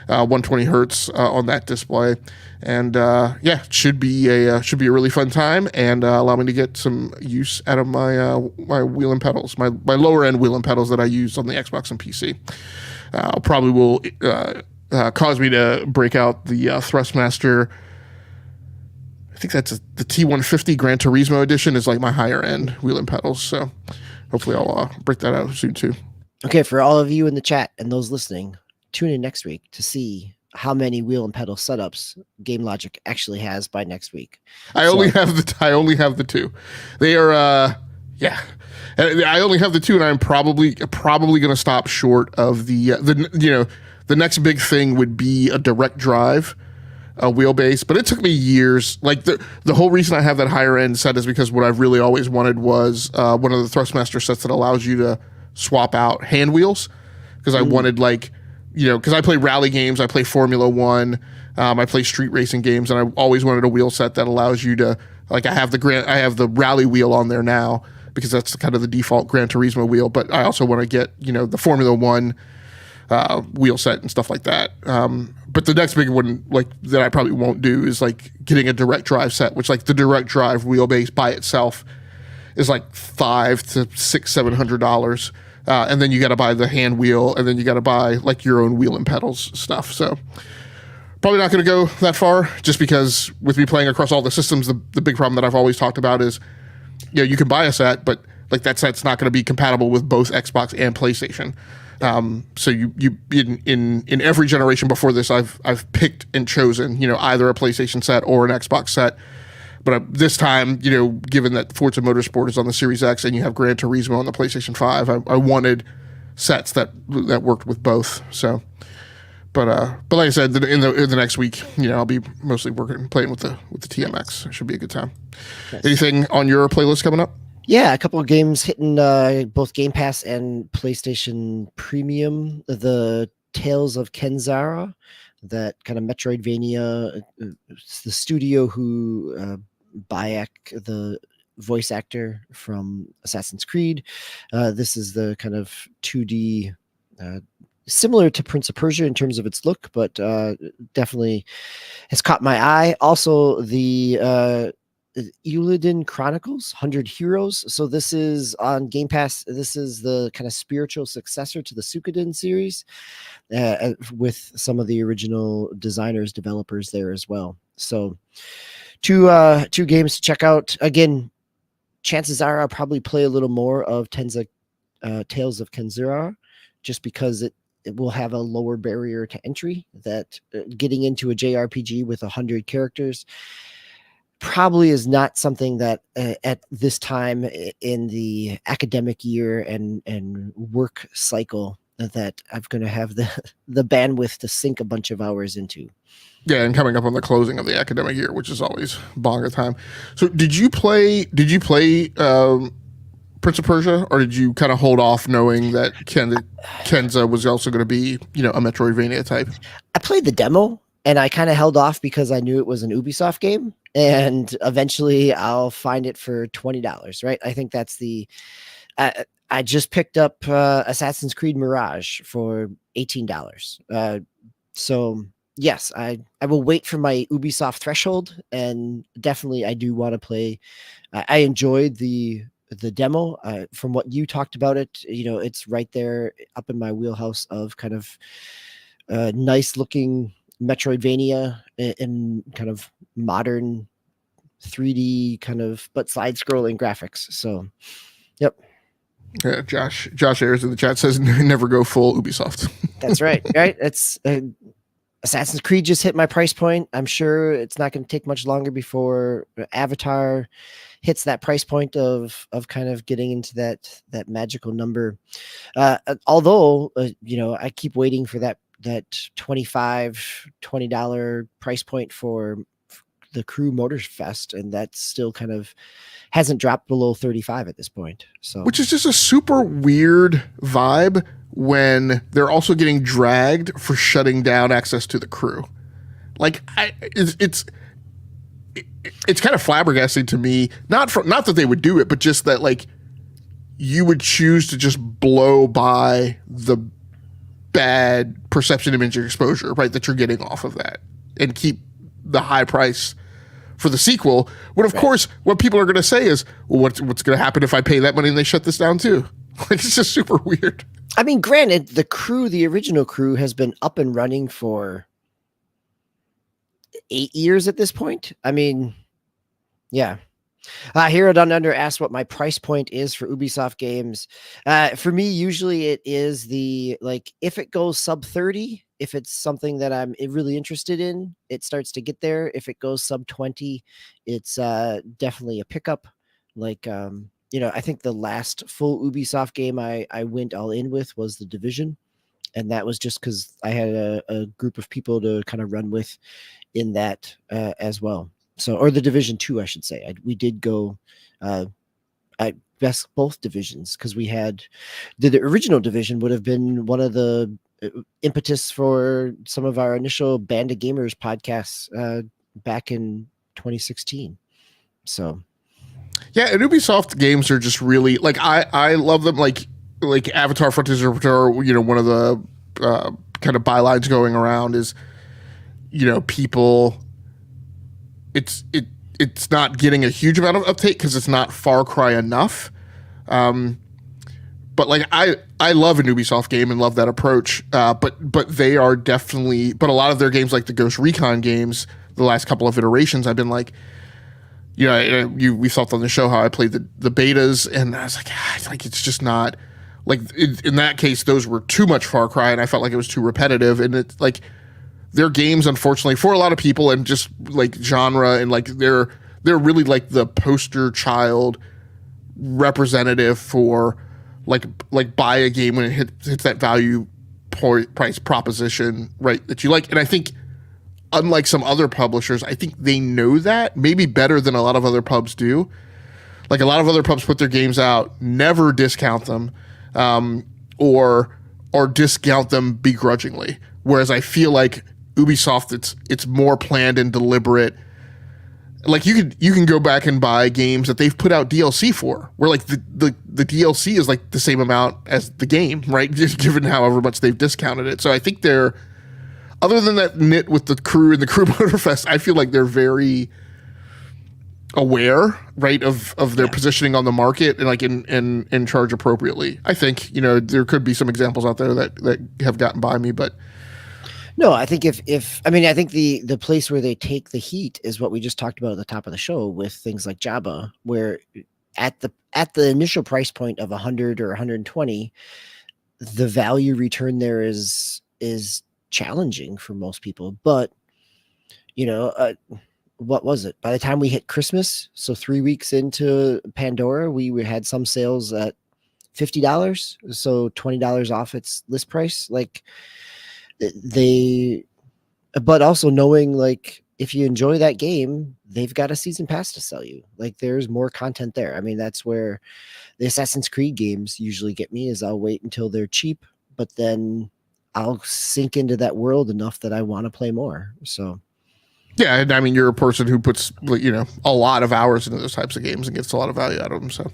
120 hertz on that display, and it should be a really fun time, and allow me to get some use out of my wheel and pedals, my lower end wheel and pedals that I use on the Xbox and PC. Probably will. Caused me to break out the Thrustmaster. I think that's the T150 Gran Turismo edition is like my higher end wheel and pedals. So hopefully I'll break that out soon too. Okay, for all of you in the chat and those listening, tune in next week to see how many wheel and pedal setups GameLogic actually has by next week. I only have the 2. They are I only have the 2, and I'm probably going to stop short of the next big thing would be a direct drive, a wheelbase, but it took me years. Like the whole reason I have that higher end set is because what I've really always wanted was one of the Thrustmaster sets that allows you to swap out hand wheels, because I wanted because I play rally games, I play Formula 1, I play street racing games, and I always wanted a wheel set that allows you to, like, I have the rally wheel on there now because that's kind of the default Gran Turismo wheel, but I also want to get the Formula 1 wheel set and stuff like that. But the next big one, like, that I probably won't do is like getting a direct drive set, which, like, the direct drive wheelbase by itself is like $500 to $600-$700. and then you got to buy the hand wheel, and then you got to buy like your own wheel and pedals stuff. So probably not going to go that far, just because with me playing across all the systems, the big problem that I've always talked about is, you can buy a set, but like that set's not going to be compatible with both Xbox and PlayStation. So you in every generation before this, I've picked and chosen, either a PlayStation set or an Xbox set. But this time, given that Forza Motorsport is on the Series X and you have Gran Turismo on the PlayStation 5, I wanted sets that worked with both. So, but like I said, in the next week, I'll be mostly playing with the TMX. It should be a good time. Yes. Anything on your playlist coming up? Yeah, a couple of games hitting both Game Pass and PlayStation Premium. The Tales of Kenzara, that kind of Metroidvania. It's the studio who Bayek, the voice actor from Assassin's Creed. This is the kind of 2D, similar to Prince of Persia in terms of its look, but definitely has caught my eye. Also, the Uladin Chronicles 100 Heroes. So this is on Game Pass. This is the kind of spiritual successor to the Suikoden series, with some of the original designers, developers there as well. So two games to check out. Again, chances are I'll probably play a little more of Tales of Kenzura, just because it will have a lower barrier to entry. That getting into a JRPG with 100 characters probably is not something that at this time in the academic year and work cycle that I'm going to have the bandwidth to sink a bunch of hours into. Yeah, and coming up on the closing of the academic year, which is always bonga time. So did you play Prince of Persia, or did you kind of hold off knowing that Kenza was also going to be, a Metroidvania type? I played the demo, and I kind of held off because I knew it was an Ubisoft game, and eventually I'll find it for $20, right? I think that's I just picked up Assassin's Creed Mirage for $18. So yes, I will wait for my Ubisoft threshold, and definitely I do want to play. I enjoyed the demo. From what you talked about it, it's right there up in my wheelhouse of kind of nice looking Metroidvania in kind of modern 3D kind of, but side scrolling graphics. So, yep. Yeah, Josh Ayers in the chat says never go full Ubisoft. That's right. Right. It's Assassin's Creed just hit my price point. I'm sure it's not going to take much longer before Avatar hits that price point of kind of getting into that magical number. Although, I keep waiting for that $20 price point for the Crew Motors Fest, and that still kind of hasn't dropped below 35 at this point. So, which is just a super weird vibe when they're also getting dragged for shutting down access to the Crew. Like, it's kind of flabbergasting to me. Not that they would do it, but just that like you would choose to just blow by the bad perception, image, exposure, right, that you're getting off of that, and keep the high price for the sequel, when of course what people are going to say is, well, what's going to happen if I pay that money and they shut this down too? Like, it's just super weird. I mean, granted, the original Crew has been up and running for 8 years at this point. I mean, yeah. Hero Down Under asked what my price point is for Ubisoft games. For me, usually it is if it goes sub 30, if it's something that I'm really interested in, it starts to get there. If it goes sub 20, it's definitely a pickup. I think the last full Ubisoft game I went all in with was The Division. And that was just because I had a group of people to kind of run with in that as well. So, or The Division 2, I should say. We did go I best both divisions, because we had the original Division would have been one of the impetus for some of our initial Band of Gamers podcasts back in 2016. So, yeah, and Ubisoft games are just really like I love them. Like Avatar: Frontiers of Repertoire. One of the kind of bylines going around is, people. It's not getting a huge amount of uptake because it's not Far Cry enough. But like I I love an Ubisoft game and love that approach. But they are definitely, but a lot of their games, like the Ghost Recon games, the last couple of iterations, I've been like, we thought on the show how I played the betas, and I was like, it's just not like in that case, those were too much Far Cry, and I felt like it was too repetitive. And it's like their games, unfortunately, for a lot of people, and just like genre, and like they're really like the poster child representative for like buy a game when it hits that value price proposition, right, that you like. And I think unlike some other publishers, I think they know that maybe better than a lot of other pubs do. Like a lot of other pubs put their games out, never discount them, or discount them begrudgingly. Whereas I feel like Ubisoft, it's more planned and deliberate. Like you can go back and buy games that they've put out DLC for, where like the DLC is like the same amount as the game, right? Just given however much they've discounted it. So I think they're, other than that knit with the crew and the Crew Motorfest, I feel like they're very aware, right, of their positioning on the market and like in charge appropriately. I think, there could be some examples out there that have gotten by me, but no, I think I think the place where they take the heat is what we just talked about at the top of the show with things like Jabba, where at the initial price point of 100 or 120, the value return there is challenging for most people. But what was it? By the time we hit Christmas, so 3 weeks into Pandora, we had some sales at $50, so $20 off its list price. Like but also knowing like if you enjoy that game, they've got a season pass to sell you. Like there's more content there. I mean, that's where the Assassin's Creed games usually get me, is I'll wait until they're cheap, but then I'll sink into that world enough that I want to play more. So yeah, and I mean, you're a person who puts a lot of hours into those types of games and gets a lot of value out of them. So,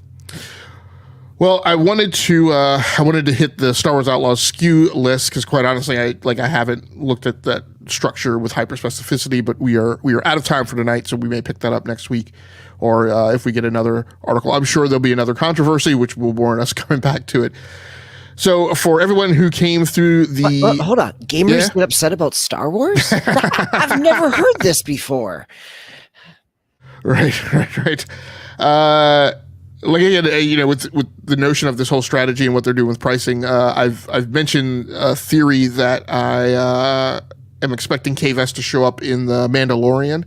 well, I wanted to hit the Star Wars Outlaws SKU list because, quite honestly, I haven't looked at that structure with hyper specificity. But we are out of time for tonight, so we may pick that up next week, or if we get another article, I'm sure there'll be another controversy which will warrant us coming back to it. So for everyone who came through the hold on, gamers get upset about Star Wars? I've never heard this before. Right. Like again, with the notion of this whole strategy and what they're doing with pricing, I've mentioned a theory that I am expecting K-Vest to show up in the Mandalorian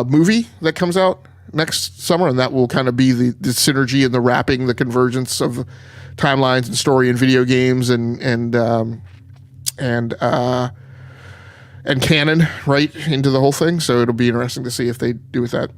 movie that comes out next summer, and that will kind of be the synergy and the wrapping, the convergence of timelines and story and video games and canon right into the whole thing. So it'll be interesting to see if they do with that.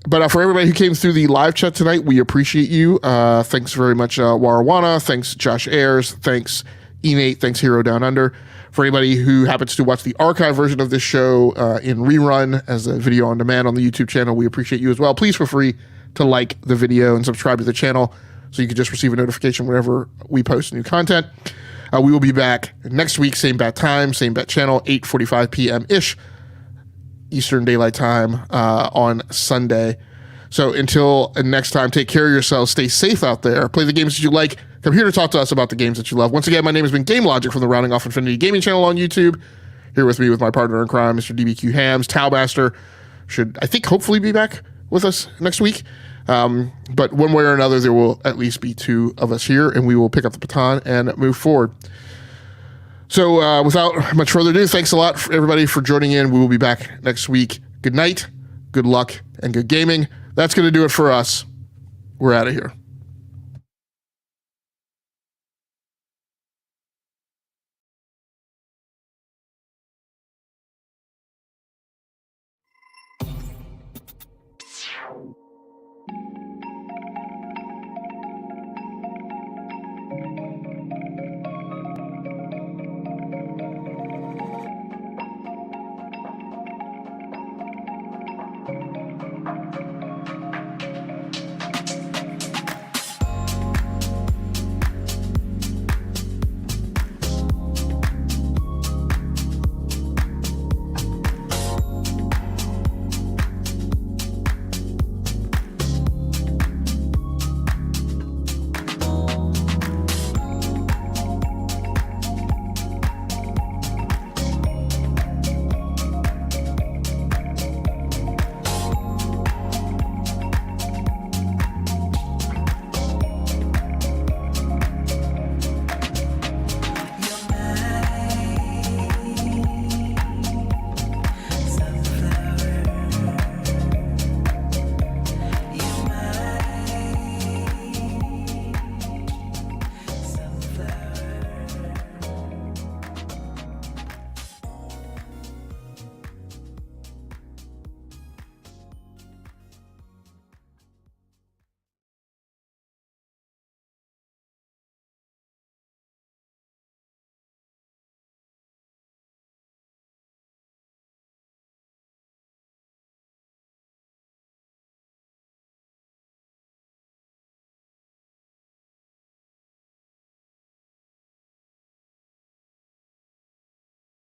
But for everybody who came through the live chat tonight, we appreciate you. Thanks very much, Warawana. Thanks, Josh Ayers. Thanks, E-Nate. Thanks, Hero Down Under. For anybody who happens to watch the archive version of this show in rerun as a video on demand on the YouTube channel, we appreciate you as well. Please feel free to like the video and subscribe to the channel so you can just receive a notification whenever we post new content. We will be back next week, same bat time, same bat channel, 8:45 p.m.-ish Eastern Daylight Time on Sunday. So until next time, take care of yourselves, stay safe out there, play the games that you like, come here to talk to us about the games that you love. Once again, my name has been GameLogIQ from the Rounding Off Infinity Gaming channel on YouTube. Here with me with my partner in crime, Mr. DBQ Hams. Towmaster should, I think, hopefully be back with us next week. But one way or another, there will at least be two of us here, and we will pick up the baton and move forward. So without much further ado, thanks a lot for everybody for joining in. We will be back next week. Good night, good luck, and good gaming. That's going to do it for us. We're out of here.